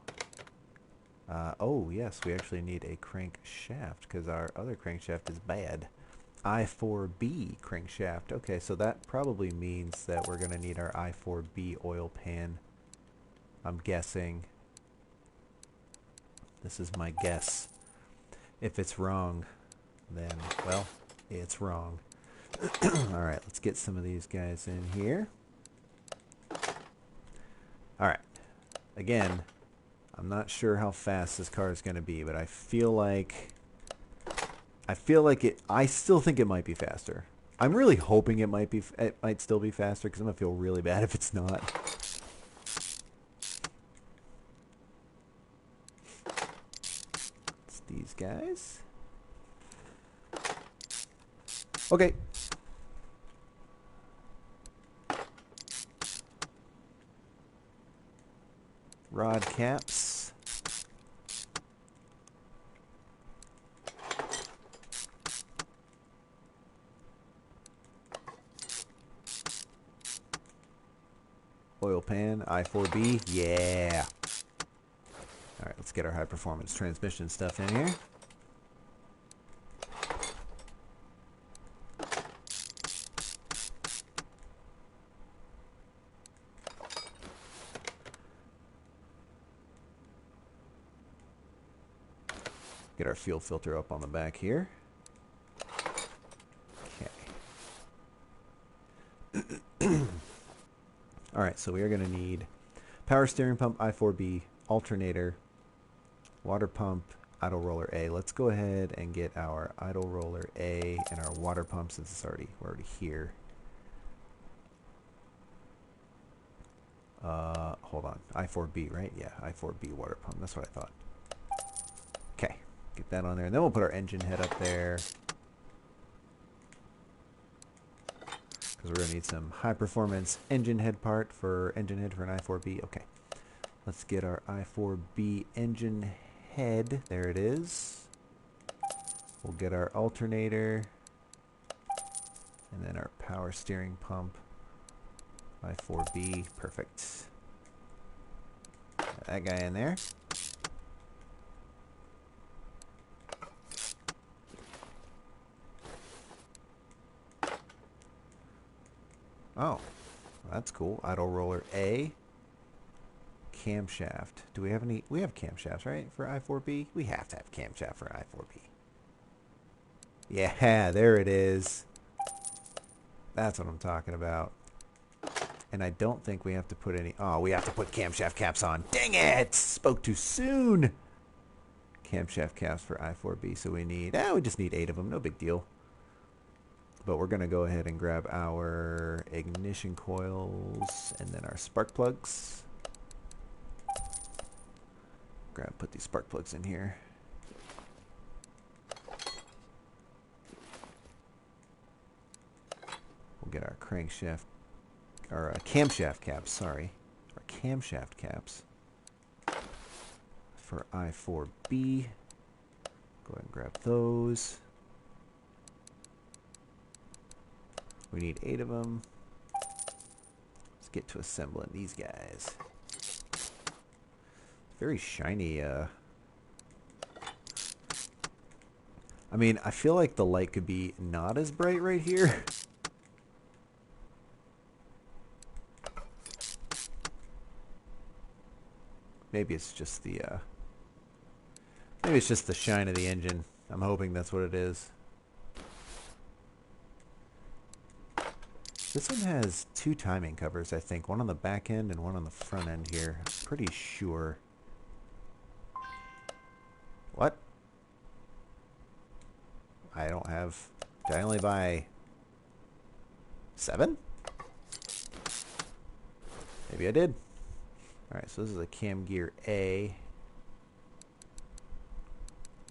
Oh, yes, we actually need a crankshaft because our other crankshaft is bad. I-4B crankshaft. Okay, so that probably means that we're going to need our I-4B oil pan. I'm guessing. This is my guess. If it's wrong, then, well, it's wrong. Alright, let's get some of these guys in here. Alright. Again, I'm not sure how fast this car is going to be, but I feel like I still think it might be faster. I'm really hoping it might still be faster because I'm going to feel really bad if it's not. It's these guys. Okay. Rod caps. Oil pan, I-4B, yeah. Alright, let's get our high performance transmission stuff in here. Get our fuel filter up on the back here. Okay. Alright, so we are going to need power steering pump, I-4B, alternator, water pump, idle roller A. Let's go ahead and get our idle roller A and our water pump since we're already here. Hold on. I4B, right? Yeah, I4B water pump. That's what I thought. Okay, get that on there. And then we'll put our engine head up there. Because we're going to need some high performance engine head for an I4B. Okay, let's get our I4B engine head. There it is. We'll get our alternator. And then our power steering pump. I4B, perfect. Got that guy in there. Oh, that's cool. Idle roller A. Camshaft. Do we have any? We have camshafts, right? For I4B? We have to have camshaft for I4B. Yeah, there it is. That's what I'm talking about. And I don't think we have to put any... Oh, we have to put camshaft caps on. Dang it! Spoke too soon! Camshaft caps for I4B. So we need... we just need 8 of them. No big deal. But we're going to go ahead and grab our ignition coils and then our spark plugs. Put these spark plugs in here. We'll get our crankshaft... Our camshaft caps, sorry. Our camshaft caps for I4B. Go ahead and grab those. We need 8 of them. Let's get to assembling these guys. Very shiny. I mean, I feel like the light could be not as bright right here. Maybe it's just the shine of the engine. I'm hoping that's what it is. This one has 2 timing covers, I think. One on the back end and one on the front end here. I'm pretty sure. What? I don't have... Did I only buy 7? Maybe I did. Alright, so this is a cam gear A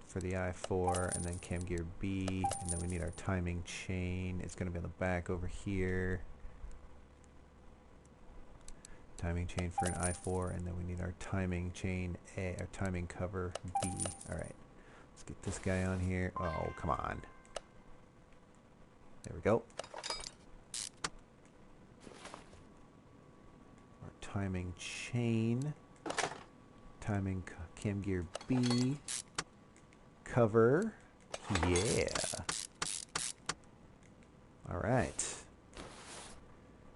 for the I4, and then cam gear B, and then we need our timing chain. It's going to be on the back over here. Timing chain for an I4, and then we need our timing chain A, our timing cover B. Alright, let's get this guy on here. Oh, come on. There we go. Our timing chain. Timing cam gear B. Cover. Yeah. Alright.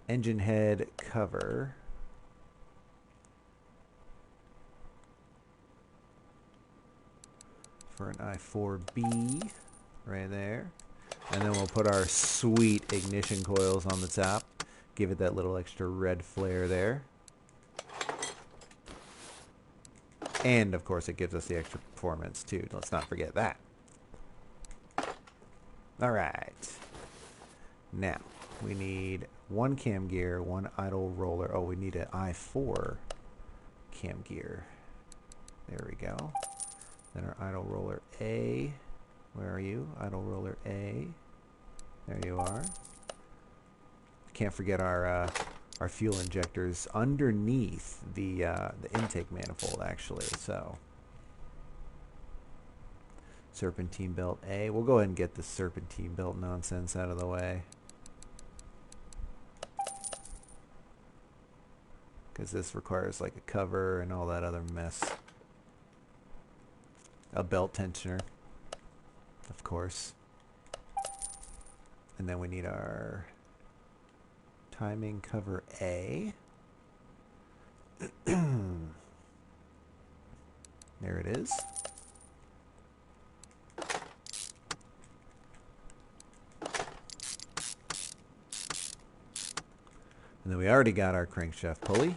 Engine head cover. For an I4B. Right there. And then we'll put our sweet ignition coils on the top. Give it that little extra red flare there. And, of course, it gives us the extra performance, too. Let's not forget that. Alright. Now, we need 1 cam gear, 1 idle roller. Oh, we need an I4 cam gear. There we go. Then our idle roller A. Where are you? Idle roller A. There you are. Can't forget our fuel injectors underneath the intake manifold, actually. So serpentine belt A. We'll go ahead and get the serpentine belt nonsense out of the way, because this requires like a cover and all that other mess. A belt tensioner, of course. And then we need our timing cover A. There it is. And then we already got our crankshaft pulley.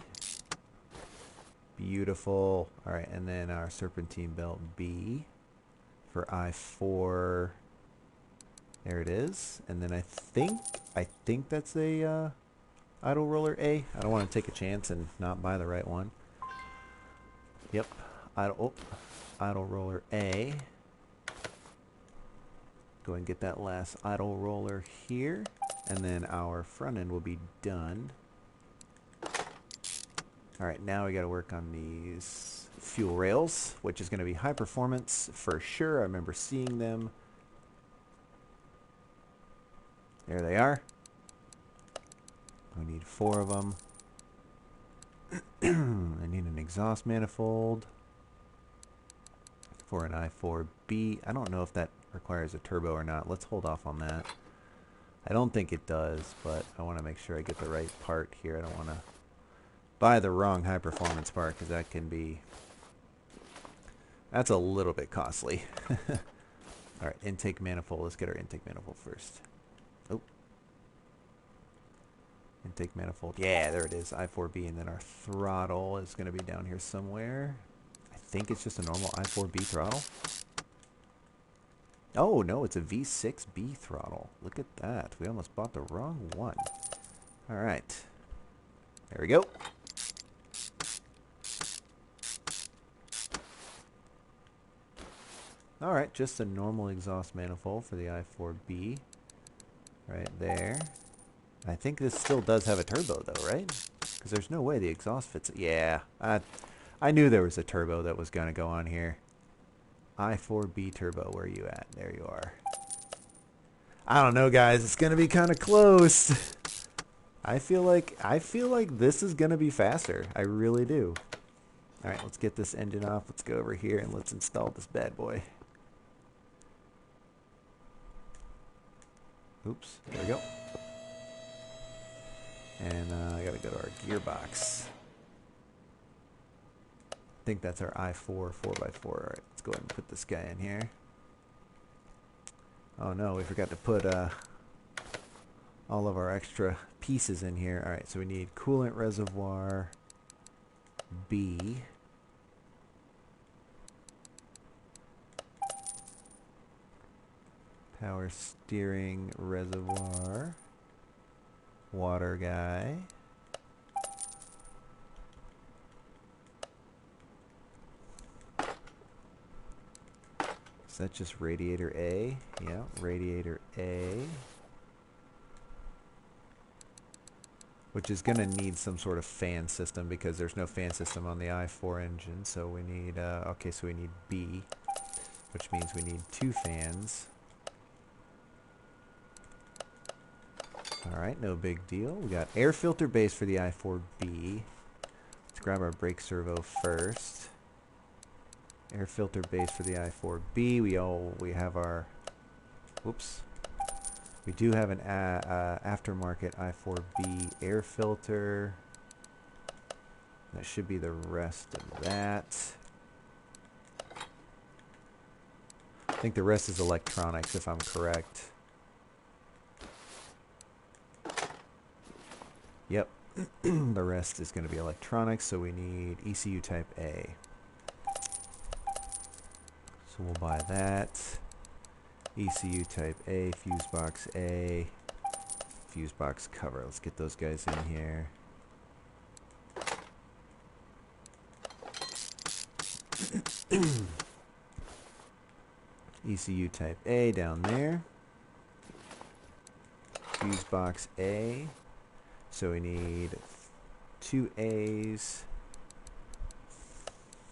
Beautiful. Alright, and then our serpentine belt B. for I4. There it is. And then I think that's a idle roller A. I don't want to take a chance and not buy the right one. Yep. Idle roller A. Go and get that last idle roller here. And then our front end will be done. Alright, now we got to work on these fuel rails, which is going to be high performance for sure. I remember seeing them. There they are. We need 4 of them. I need an exhaust manifold for an i4B. I don't know if that requires a turbo or not. Let's hold off on that. I don't think it does, but I want to make sure I get the right part here. I don't want to buy the wrong high performance part because that can be... That's a little bit costly. Alright, intake manifold. Let's get our intake manifold first. Oh. Intake manifold. Yeah, there it is. I4B, and then our throttle is going to be down here somewhere. I think it's just a normal I4B throttle. Oh, no, it's a V6B throttle. Look at that. We almost bought the wrong one. Alright. There we go. Alright, just a normal exhaust manifold for the i4B. Right there. I think this still does have a turbo though, right? Because there's no way the exhaust fits it. Yeah, I knew there was a turbo that was going to go on here. i4B turbo, where are you at? There you are. I don't know, guys. It's going to be kind of close. I feel like this is going to be faster. I really do. All right, let's get this engine off. Let's go over here and let's install this bad boy. Oops, there we go. And I gotta go to our gearbox. I think that's our i4 4x4. Alright, let's go ahead and put this guy in here. Oh no, we forgot to put all of our extra pieces in here. Alright, so we need coolant reservoir B. Power steering reservoir. Water guy. Is that just radiator A? Yeah, radiator A. Which is going to need some sort of fan system because there's no fan system on the i4 engine. So we need, okay, so we need B, which means we need 2 fans. Alright, no big deal. We got air filter base for the i4B. Let's grab our brake servo first. Air filter base for the i4B. We have our... Whoops. We do have an aftermarket i4B air filter. That should be the rest of that. I think the rest is electronics, if I'm correct. Yep, the rest is going to be electronics, so we need ECU type A. So we'll buy that. ECU type A, fuse box A, fuse box cover. Let's get those guys in here. ECU type A down there. Fuse box A. So we need 2 A's,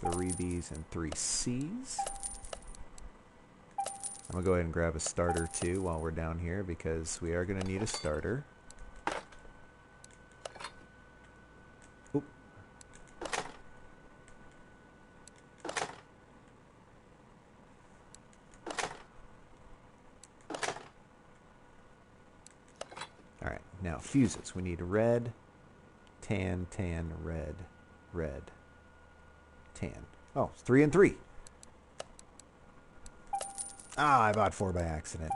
3 B's, and 3 C's. I'm going to go ahead and grab a starter too while we're down here because we are going to need a starter. Oop. Alright, now fuses. We need red, tan, tan, red, red, tan. Oh, it's 3 and 3. Ah, I bought 4 by accident.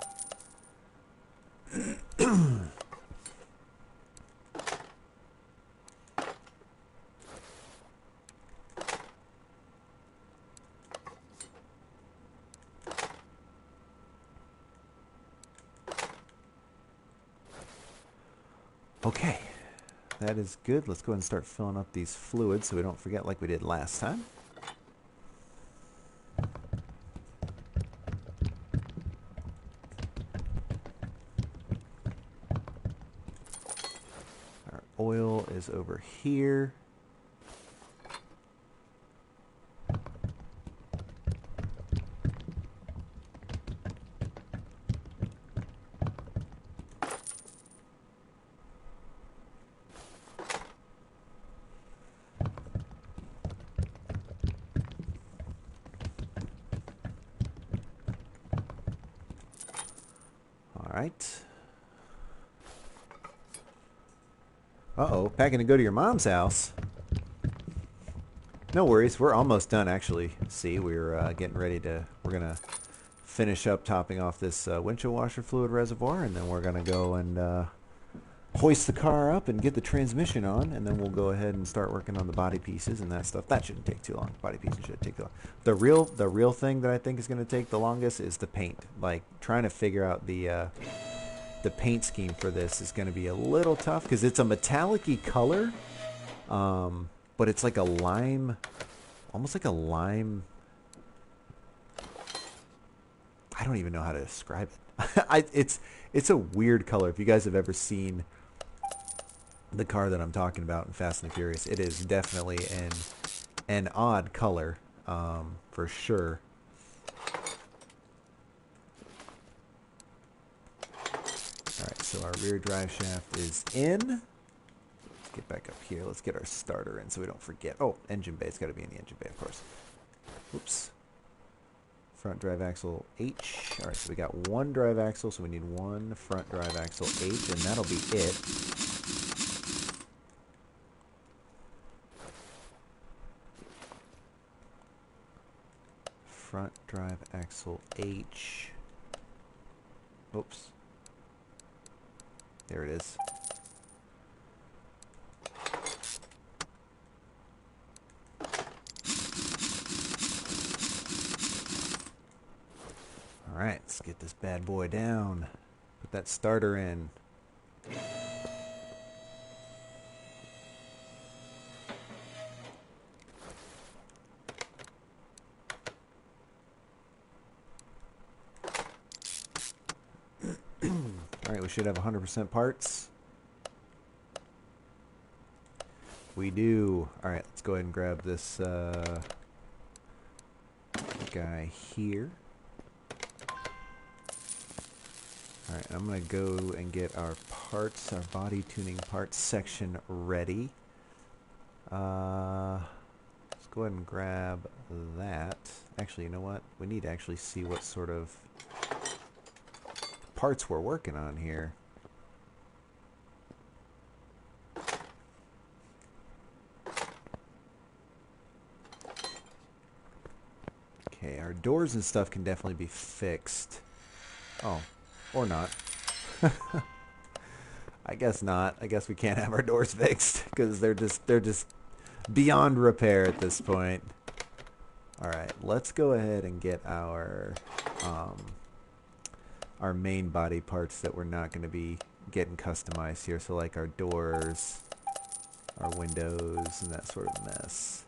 Okay, that is good. Let's go ahead and start filling up these fluids so we don't forget like we did last time. Our oil is over here. Alright. Uh-oh, packing to go to your mom's house. No worries, we're almost done actually. See, we're getting ready to, we're going to finish up topping off this windshield washer fluid reservoir, and then we're going to go and hoist the car up and get the transmission on, and then we'll go ahead and start working on the body pieces and that stuff. That shouldn't take too long. Body pieces shouldn't take too long. The real thing that I think is going to take the longest is the paint. Like trying to figure out the paint scheme for this is going to be a little tough because it's a metallic-y color, but it's like a lime, almost like a lime. I don't even know how to describe it. It's a weird color. If you guys have ever seen the car that I'm talking about in Fast and the Furious, it is definitely an odd color, for sure. Alright, so our rear drive shaft is in. Let's get back up here. Let's get our starter in so we don't forget. Oh, engine bay. It's got to be in the engine bay, of course. Oops. Front drive axle H. Alright, so we got one drive axle, so we need one front drive axle H, and that'll be it. Front drive axle H. Oops. There it is. Alright, let's get this bad boy down. Put that starter in. Alright, we should have 100% parts. We do. Alright, let's go ahead and grab this guy here. Alright, I'm going to go and get our parts, our body tuning parts section ready. Let's go ahead and grab that. Actually, you know what? We need to actually see what sort of parts we're working on here. Okay, our doors and stuff can definitely be fixed. Oh. Or not. I guess not. I guess we can't have our doors fixed because they're just beyond repair at this point. All right, let's go ahead and get our main body parts that we're not going to be getting customized here. So like our doors, our windows, and that sort of mess.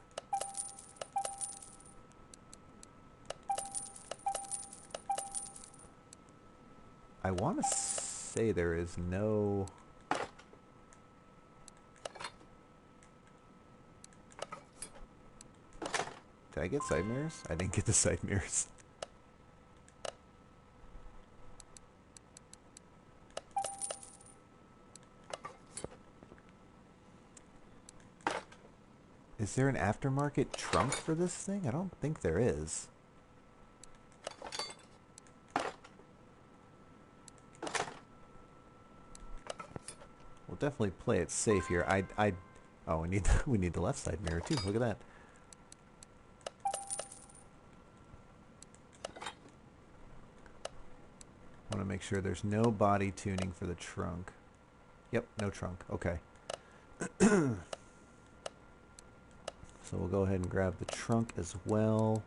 I want to say there is no... Did I get side mirrors? I didn't get the side mirrors. Is there an aftermarket trunk for this thing? I don't think there is. We'll definitely play it safe here. Oh, we need the left side mirror too. Look at that. I want to make sure there's no body tuning for the trunk. Yep, no trunk. Okay. So we'll go ahead and grab the trunk as well.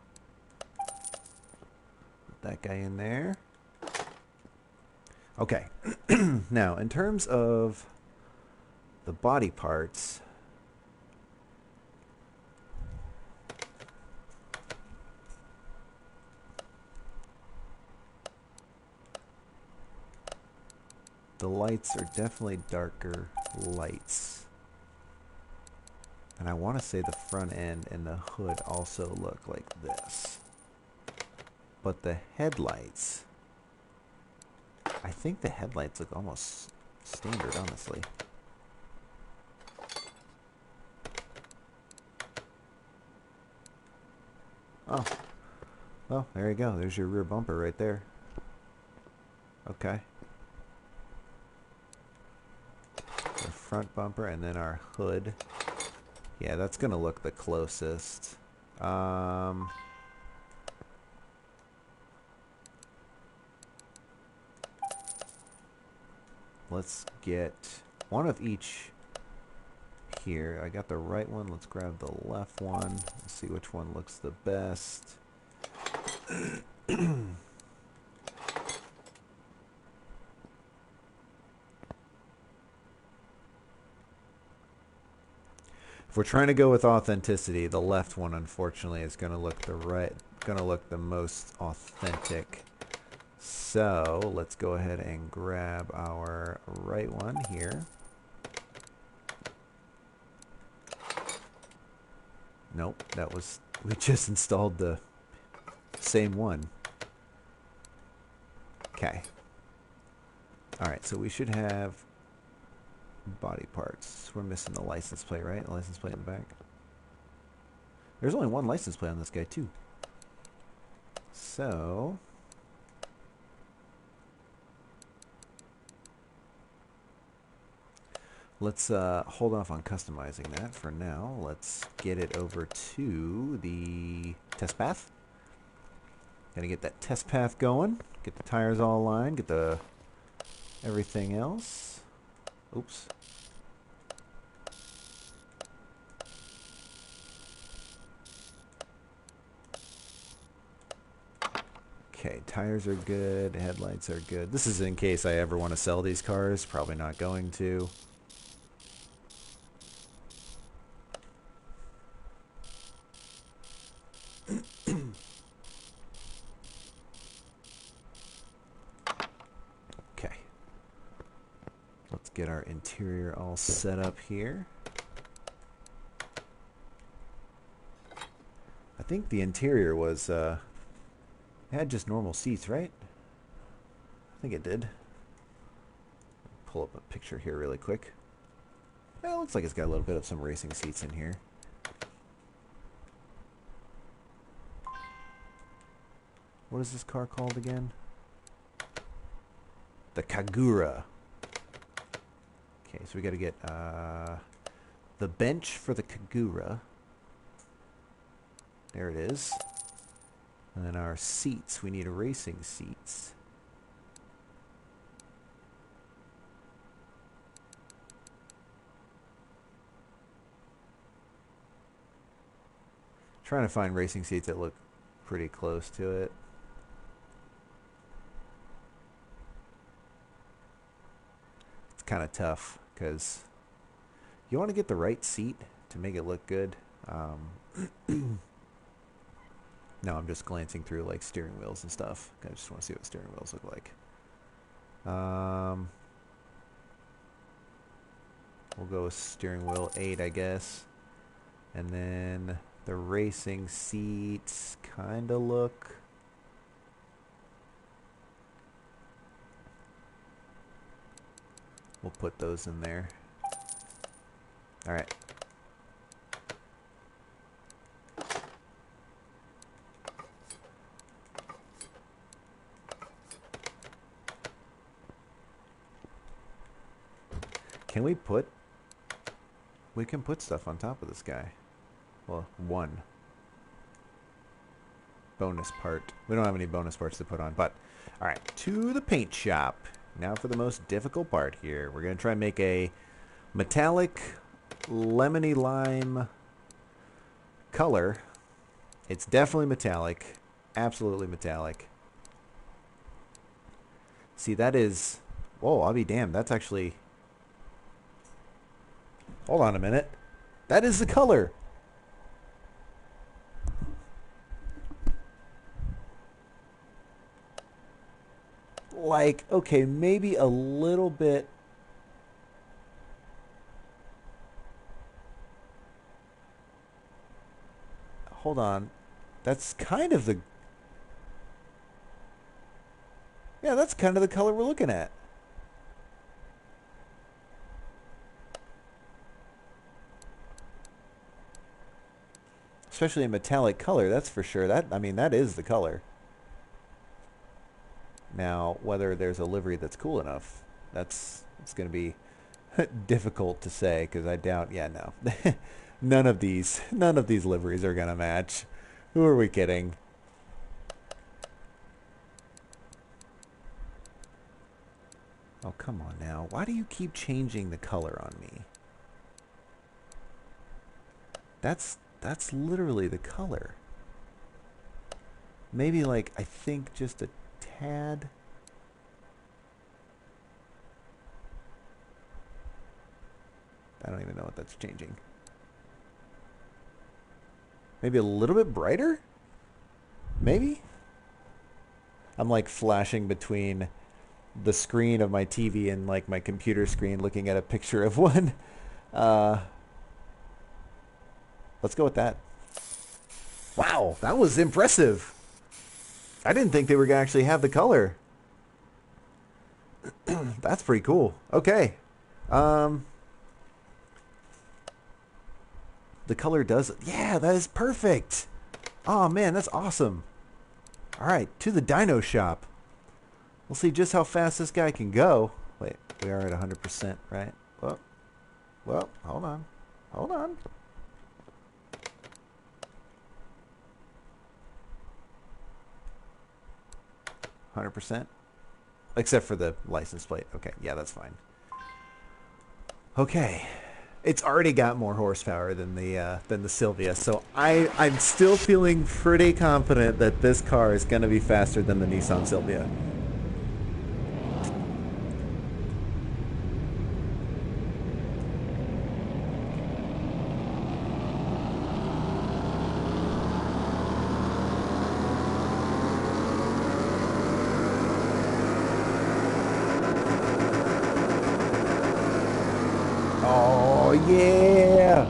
Put that guy in there. Okay. Now, in terms of the body parts. The lights are definitely darker lights. And I want to say the front end and the hood also look like this. But the headlights, I think the headlights look almost standard, honestly. Oh, well, there you go. There's your rear bumper right there. Okay. The front bumper and then our hood. Yeah, that's gonna look the closest. Let's get one of each here. I got the right one. Let's grab the left one. Let's see which one looks the best. If we're trying to go with authenticity, the left one, unfortunately, is going to look the most authentic. So let's go ahead and grab our right one here. Nope, we just installed the same one. Okay. Alright, so we should have body parts. We're missing the license plate, right? The license plate in the back. There's only one license plate on this guy, too. So let's hold off on customizing that for now. Let's get it over to the test path. Gotta get that test path going. Get the tires all aligned. Get the everything else. Oops. Okay, tires are good. Headlights are good. This is in case I ever want to sell these cars. Probably not going to. Okay. Let's get our interior all set up here. I think the interior was, it had just normal seats, right? I think it did. Pull up a picture here really quick. Well, it looks like it's got a little bit of some racing seats in here. What is this car called again? The Kagura. Okay, so we got to get the bench for the Kagura. There it is. And then our seats. We need racing seats. Trying to find racing seats that look pretty close to it. It's kind of tough because you want to get the right seat to make it look good. No, I'm just glancing through like steering wheels and stuff. I just want to see what steering wheels look like. We'll go with steering wheel 8, I guess. And then the racing seats kind of look... We'll put those in there. Alright. Can we put... We can put stuff on top of this guy. Well, one bonus part. We don't have any bonus parts to put on, but... Alright, to the paint shop. Now for the most difficult part here. We're going to try and make a metallic lemony lime color. It's definitely metallic. Absolutely metallic. See, that is... Whoa, I'll be damned. That's actually... Hold on a minute. That is the color. Like, okay, maybe a little bit. Hold on. That's kind of the... Yeah, that's kind of the color we're looking at. Especially a metallic color, that's for sure. That, I mean, that is the color. Now, whether there's a livery that's cool enough, it's going to be difficult to say because I doubt. Yeah, no, none of these liveries are going to match. Who are we kidding? Oh, come on now. Why do you keep changing the color on me? That's literally the color. Maybe like I think just a tad. I don't even know what that's changing. Maybe a little bit brighter? Maybe? I'm like flashing between the screen of my TV and like my computer screen looking at a picture of one. Uh, let's go with that. Wow, that was impressive. I didn't think they were going to actually have the color. That's pretty cool. Okay. Um, the color does... Yeah, that is perfect. Oh, man, that's awesome. All right, to the dyno shop. We'll see just how fast this guy can go. Wait, we are at 100%, right? Well, hold on. Hold on. %? Except for the license plate. Okay, yeah, that's fine. Okay. It's already got more horsepower than the Silvia, so I'm still feeling pretty confident that this car is going to be faster than the Nissan Silvia. Oh yeah!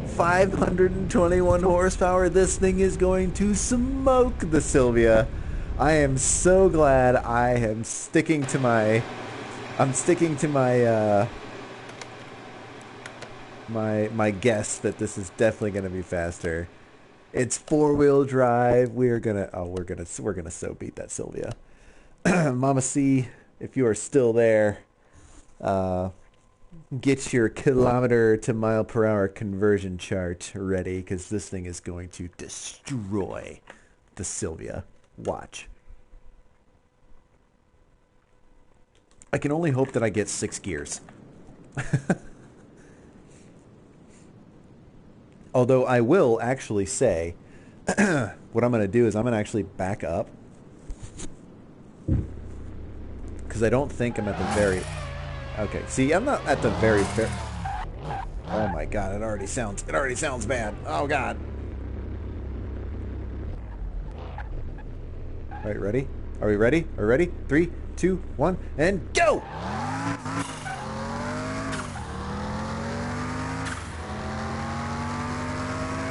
521 horsepower. This thing is going to smoke the Silvia. I am so glad I am sticking to my... I'm sticking to my my guess that this is definitely going to be faster. It's four-wheel drive. We're gonna so beat that Silvia. Mama C, if you are still there, uh, get your kilometer to mile per hour conversion chart ready because this thing is going to destroy the Silvia. Watch. I can only hope that I get 6 gears. Although I will actually say, what I'm going to do is I'm going to actually back up. Because I don't think I'm at the very... Okay, see, I'm not at the very... Oh my god, it already sounds bad. Oh god. Alright, ready? Are we ready? Are we ready? 3, 2, 1, and go!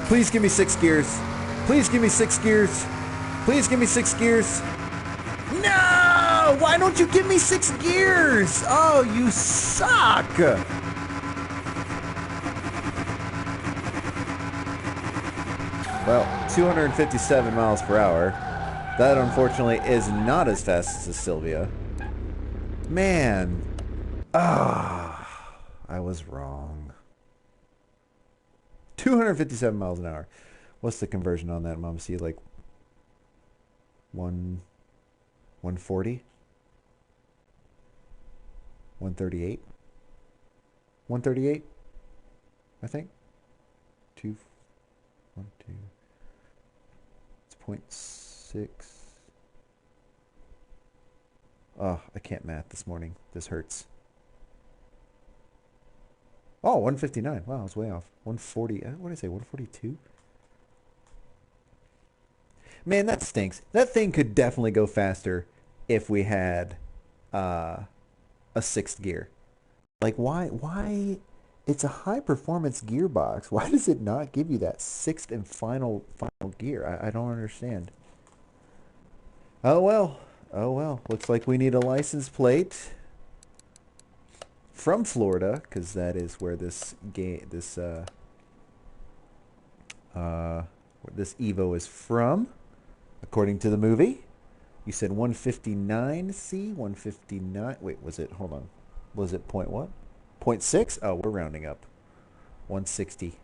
Please give me 6 gears. Please give me 6 gears. Please give me 6 gears. No! Why don't you give me 6 gears? Oh, you suck! Well, 257 miles per hour. That unfortunately is not as fast as the Silvia. Man. Ah, I was wrong. 257 miles an hour. What's the conversion on that, Mom? See, like 140? 138? 138? I think. 2, 1, 2. It's 0.6. Oh, I can't math this morning. This hurts. Oh, 159. Wow, I was way off. 140. What did I say? 142? Man, that stinks. That thing could definitely go faster if we had uh, a sixth gear. Like, why? It's a high performance gearbox. Why does it not give you that sixth and final gear? I don't understand. Oh well. Oh well. Looks like we need a license plate from Florida because that is where uh, this Evo is from, according to the movie. You said 159C, 159. Wait, was it? Hold on. Was it point what? Point six? Oh, we're rounding up. 160.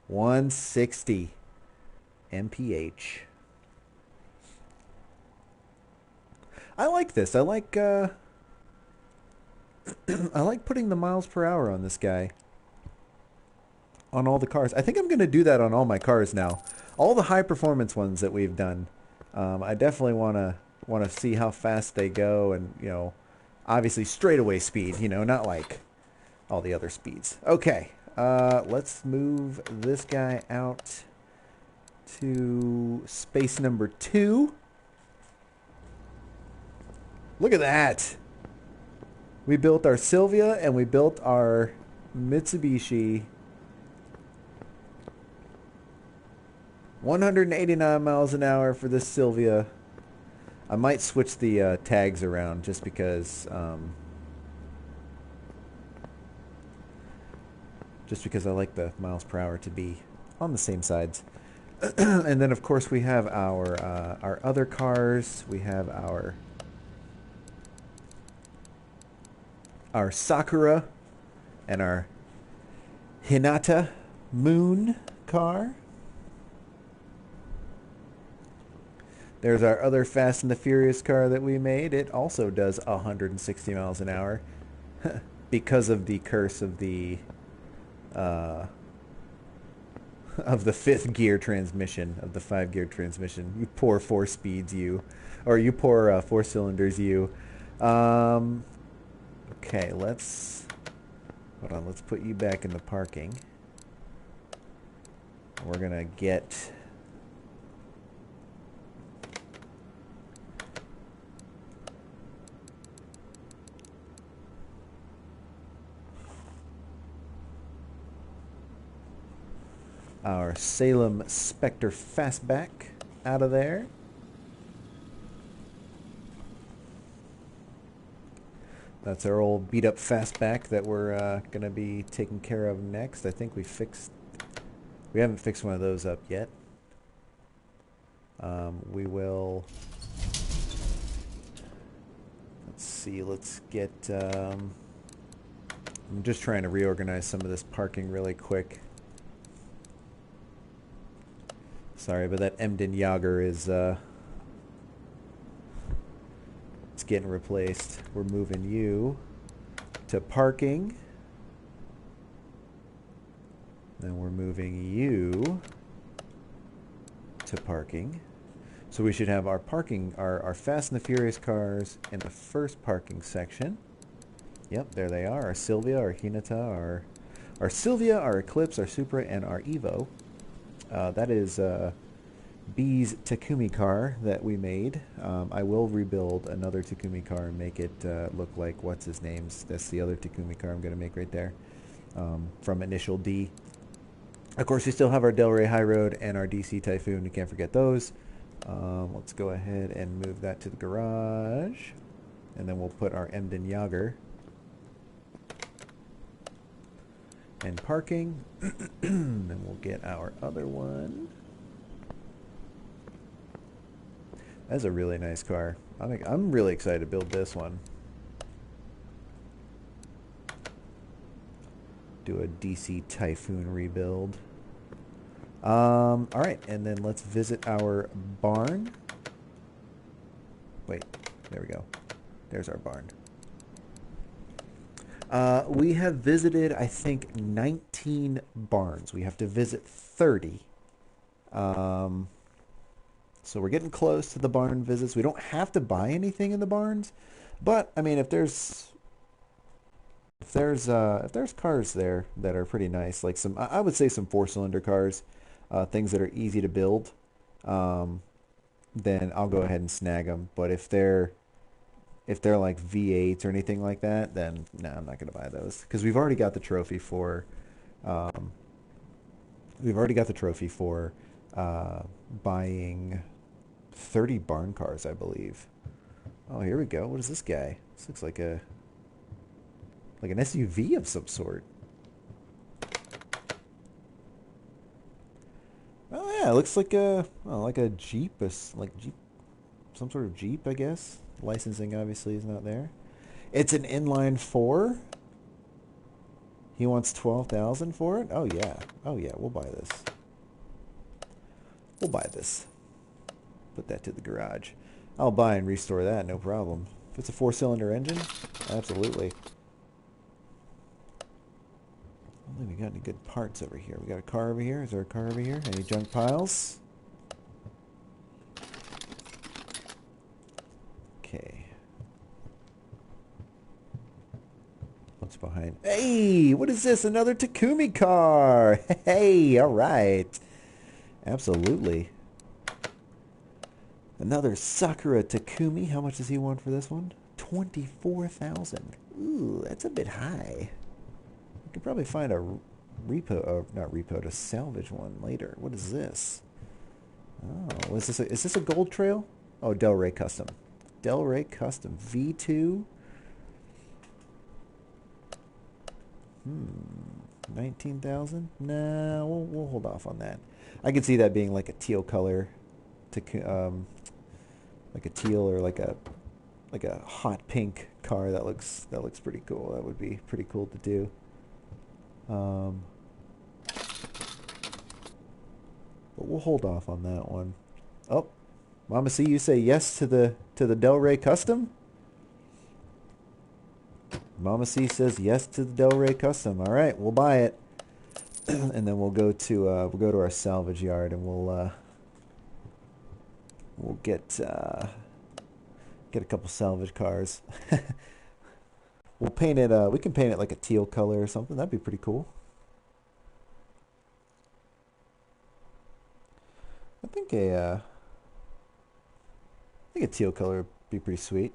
160 mph. I like this. I like I like putting the miles per hour on this guy on all the cars. I think I'm going to do that on all my cars now. All the high performance ones that we've done. I definitely want to see how fast they go, and obviously straightaway speed. Not like all the other speeds. Okay, let's move this guy out to space number 2. Look at that. We built our Silvia and we built our Mitsubishi. 189 miles an hour for this Silvia. I might switch the tags around just because I like the miles per hour to be on the same sides. And then of course we have our other cars. We have our Sakura and our Hinata Moon car. There's our other Fast and the Furious car that we made. It also does 160 miles an hour because of the curse uh, of the fifth gear transmission, of the 5-gear transmission. You poor 4 speeds, you. Or you poor 4 cylinders, you. Okay, hold on, let's put you back in the parking. We're going to get our Salem Spectre Fastback out of there. That's our old beat up Fastback that we're going to be taking care of next. I think we haven't fixed one of those up yet. We will, let's see, let's get, I'm just trying to reorganize some of this parking really quick. Sorry, but that Emden Yager is it's getting replaced. We're moving you to parking. Then we're moving you to parking. So we should have our parking, our Fast and the Furious cars in the first parking section. Yep, there they are. Our Silvia, our Hinata, our Silvia, our Eclipse, our Supra, and our Evo. That is B's Takumi car that we made. I will rebuild another Takumi car and make it look like what's his name's. That's the other Takumi car I'm going to make right there from Initial D. Of course, we still have our Delray High Road and our DC Typhoon. You can't forget those. Let's go ahead and move that to the garage. And then we'll put our Emden Yager and parking. Then we'll get our other one. That's a really nice car. I'm really excited to build this one. Do a DC Typhoon rebuild. All right, and then let's visit our barn. Wait, there we go. There's our barn. We have visited, I think, 19 barns. We have to visit 30. So we're getting close to the barn visits. We don't have to buy anything in the barns, but I mean, if if there's cars there that are pretty nice, like some I would say some four-cylinder cars, things that are easy to build, um, then I'll go ahead and snag them. But if they're like V8s or anything like that, then no, I'm not gonna buy those because um, we've already got the trophy for buying 30 barn cars, I believe. Oh, here we go. What is this guy? This looks like an SUV of some sort. Oh yeah, it looks like a Jeep, like Jeep, some sort of Jeep, I guess. Licensing obviously is not there. It's an inline four. He wants 12,000 for it. Oh yeah, oh yeah, we'll buy this. We'll buy this. Put that to the garage. I'll buy and restore that, no problem. If it's a four-cylinder engine, absolutely. I don't think we got any good parts over here. We got a car over here. Is there a car over here? Any junk piles? Okay. What's behind? Hey, what is this? Another Takumi car. Hey, all right. Absolutely. Another Sakura Takumi. How much does he want for this one? 24,000. Ooh, that's a bit high. We could probably find a not repo, to salvage one later. What is this? Oh, is this a gold trail? Oh, Del Rey Custom. Del Rey Custom V2. 19,000? Nah, we'll hold off on that. I could see that being like a teal color, like a teal or like a hot pink car that looks pretty cool. That would be pretty cool to do. But we'll hold off on that one. Oh, Mama C, you say yes to the Del Rey Custom? Mama C says yes to the Del Rey Custom. All right, we'll buy it, and then we'll go to our salvage yard, and we'll get a couple salvage cars. We'll paint it. We can paint it like a teal color or something. That'd be pretty cool. I think a teal color would be pretty sweet.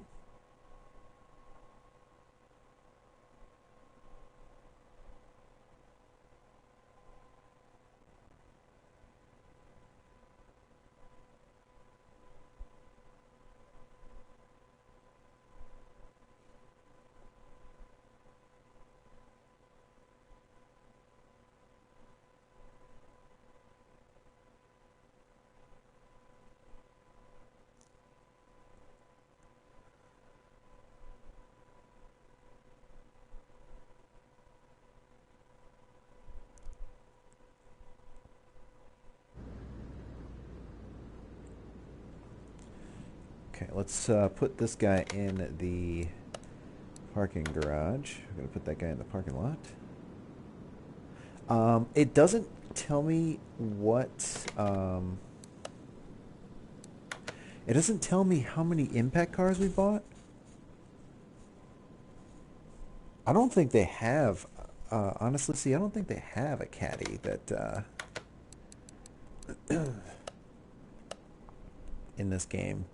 Okay, let's put this guy in the parking garage. We're gonna put that guy in the parking lot. It doesn't tell me what. It doesn't tell me how many impact cars we bought. I don't think they have. Honestly, see, I don't think they have a caddy that in this game.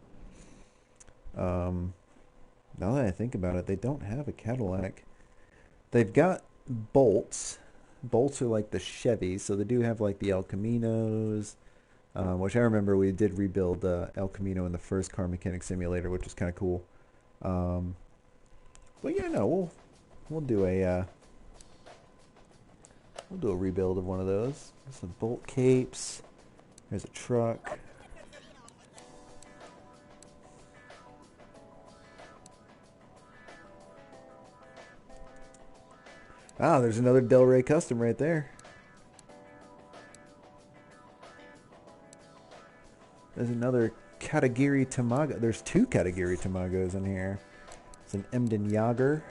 Now that I think about it, they don't have a Cadillac. They've got Bolts. Bolts are like the Chevys, so they do have like the El Caminos, which I remember we did rebuild El Camino in the first Car Mechanic Simulator, which was kind of cool. But yeah, no, we'll do a rebuild of one of those. Some Bolt capes. There's a truck. Ah, there's another Del Rey Custom right there. There's another Katagiri Tamago. There's two Katagiri Tamagos in here. It's an Emden Yager.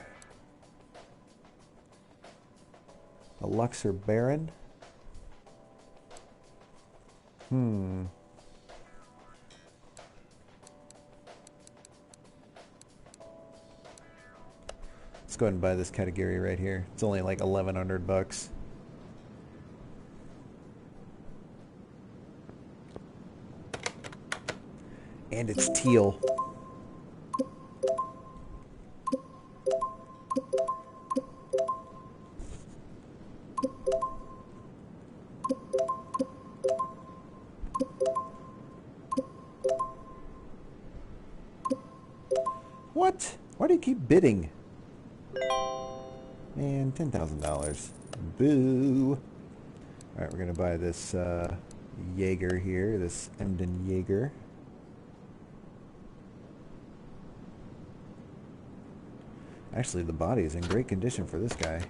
A Luxor Baron. Let's go ahead and buy this category right here. It's only like 1,100 bucks. And it's teal. What? Why do you keep bidding? Man, $10,000. Boo. Alright, we're going to buy this Jaeger here, this Emden Jaeger. Actually, the body is in great condition for this guy.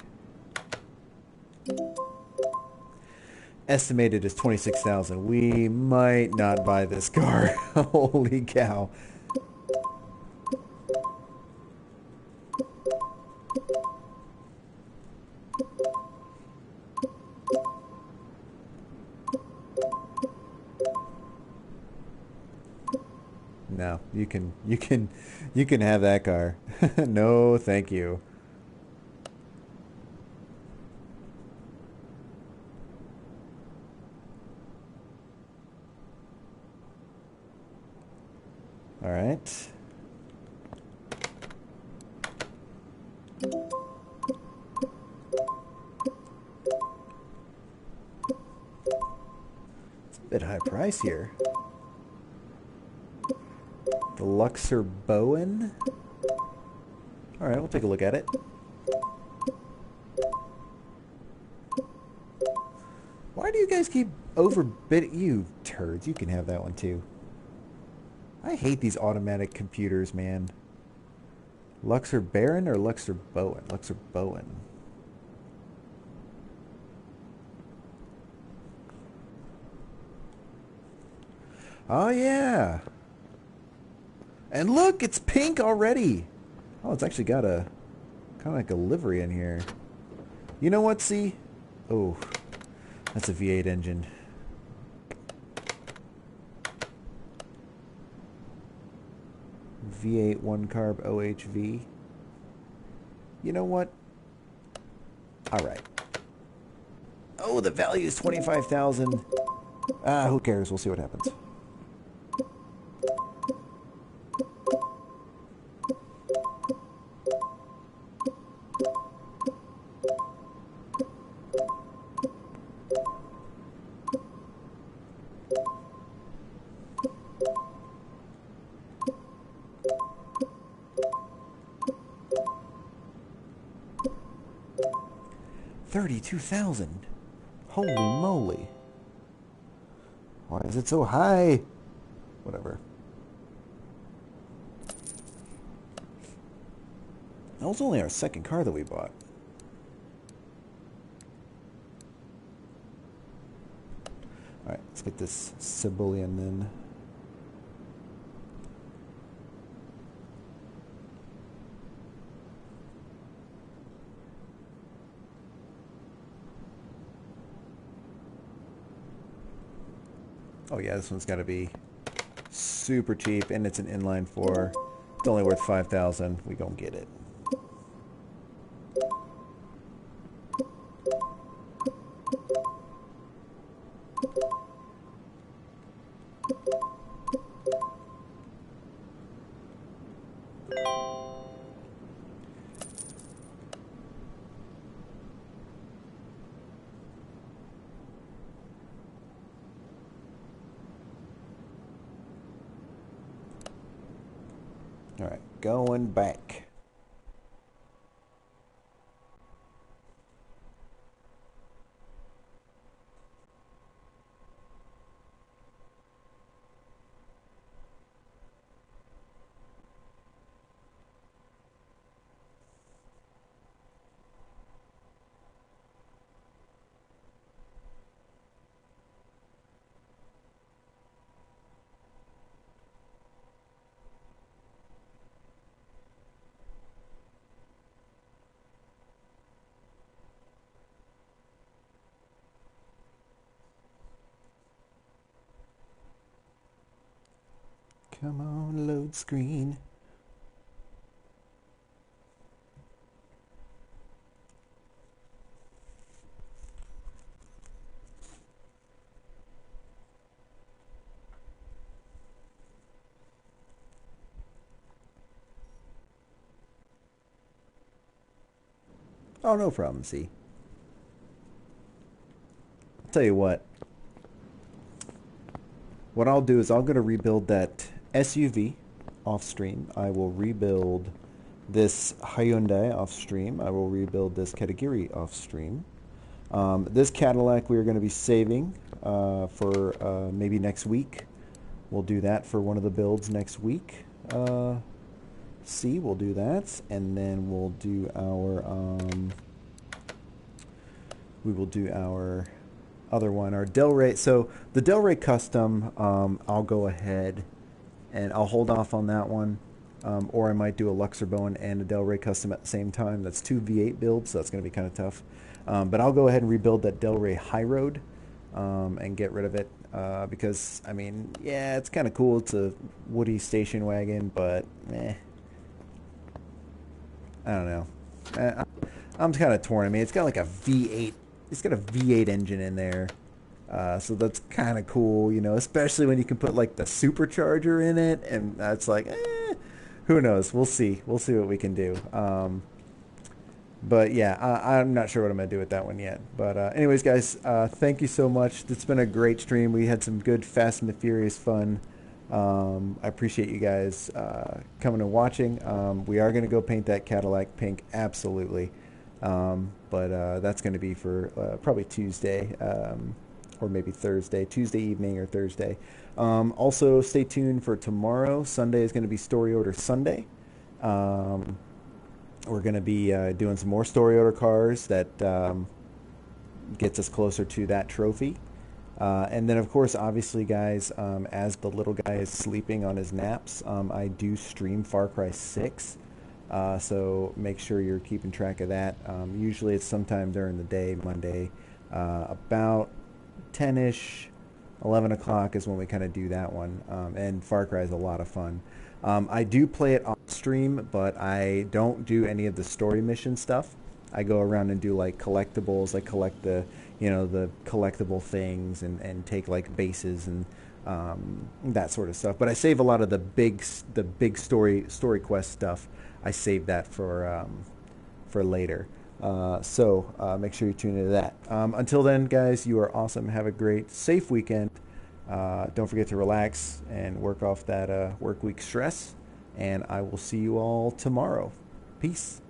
Estimated is 26,000. We might not buy this car. Holy cow. No, you can have that car. No, thank you. All right. It's a bit high price here. The Luxor Bowen. All right, we'll take a look at it. Why do you guys keep overbidding? You turds, you can have that one too. I hate these automatic computers, man. Luxor Baron or Luxor Bowen? Luxor Bowen. Oh, yeah. And look, it's pink already. Oh, it's actually got a kind of like a livery in here. You know what, see? Oh, that's a V8 engine. V8 one carb OHV. You know what? All right. Oh, the value is 25,000. Ah, who cares? We'll see what happens. $32,000. Holy moly. Why is it so high? Whatever. That was only our second car that we bought. Alright, let's get this Sibyllian then. Oh yeah, this one's got to be super cheap, and it's an inline four. It's only worth 5,000. We gonna get it. All right, going back. Come on, load screen. Oh, no problem, C. I'll tell you what. What I'll do is I'm going to rebuild that SUV off stream. I will rebuild this Hyundai off stream. I will rebuild this Kagura off stream. This Cadillac we are going to be saving for maybe next week. We'll do that for one of the builds next week. C, we'll do that, and then we'll do our we will do our other one, our Del Rey. So the Del Rey Custom, I'll go ahead and I'll hold off on that one. Or I might do a Luxor Bowen and a Del Rey Custom at the same time. That's two V8 builds, so that's going to be kind of tough. But I'll go ahead and rebuild that Del Rey High Road and get rid of it. Because, I mean, yeah, it's kind of cool. It's a Woody station wagon, but I don't know. I'm kind of torn. I mean, it's got like a V8. It's got a V8 engine in there. So that's kind of cool, you know, especially when you can put like the supercharger in it. And that's like, who knows? We'll see. We'll see what we can do. But yeah, I'm not sure what I'm going to do with that one yet. But anyways, guys, thank you so much. It's been a great stream. We had some good Fast and the Furious fun. I appreciate you guys coming and watching. We are going to go paint that Cadillac pink, absolutely. But that's going to be for probably Tuesday or maybe Thursday, Tuesday evening or Thursday. Also, stay tuned for tomorrow. Sunday is going to be Story Order Sunday. We're going to be doing some more Story Order cars that gets us closer to that trophy. And then, of course, obviously, guys, as the little guy is sleeping on his naps, I do stream Far Cry 6. So make sure you're keeping track of that. Usually it's sometime during the day, Monday, about 10-ish, 11 o'clock is when we kind of do that one. And Far Cry is a lot of fun. I do play it on stream, but I don't do any of the story mission stuff. I go around and do like collectibles. I collect the, you know, the collectible things and take like bases and that sort of stuff. But I save a lot of the big story quest stuff. I save that for later. So make sure you tune into that. Until then, guys, you are awesome. Have a great, safe weekend. Don't forget to relax and work off that work week stress. And I will see you all tomorrow. Peace.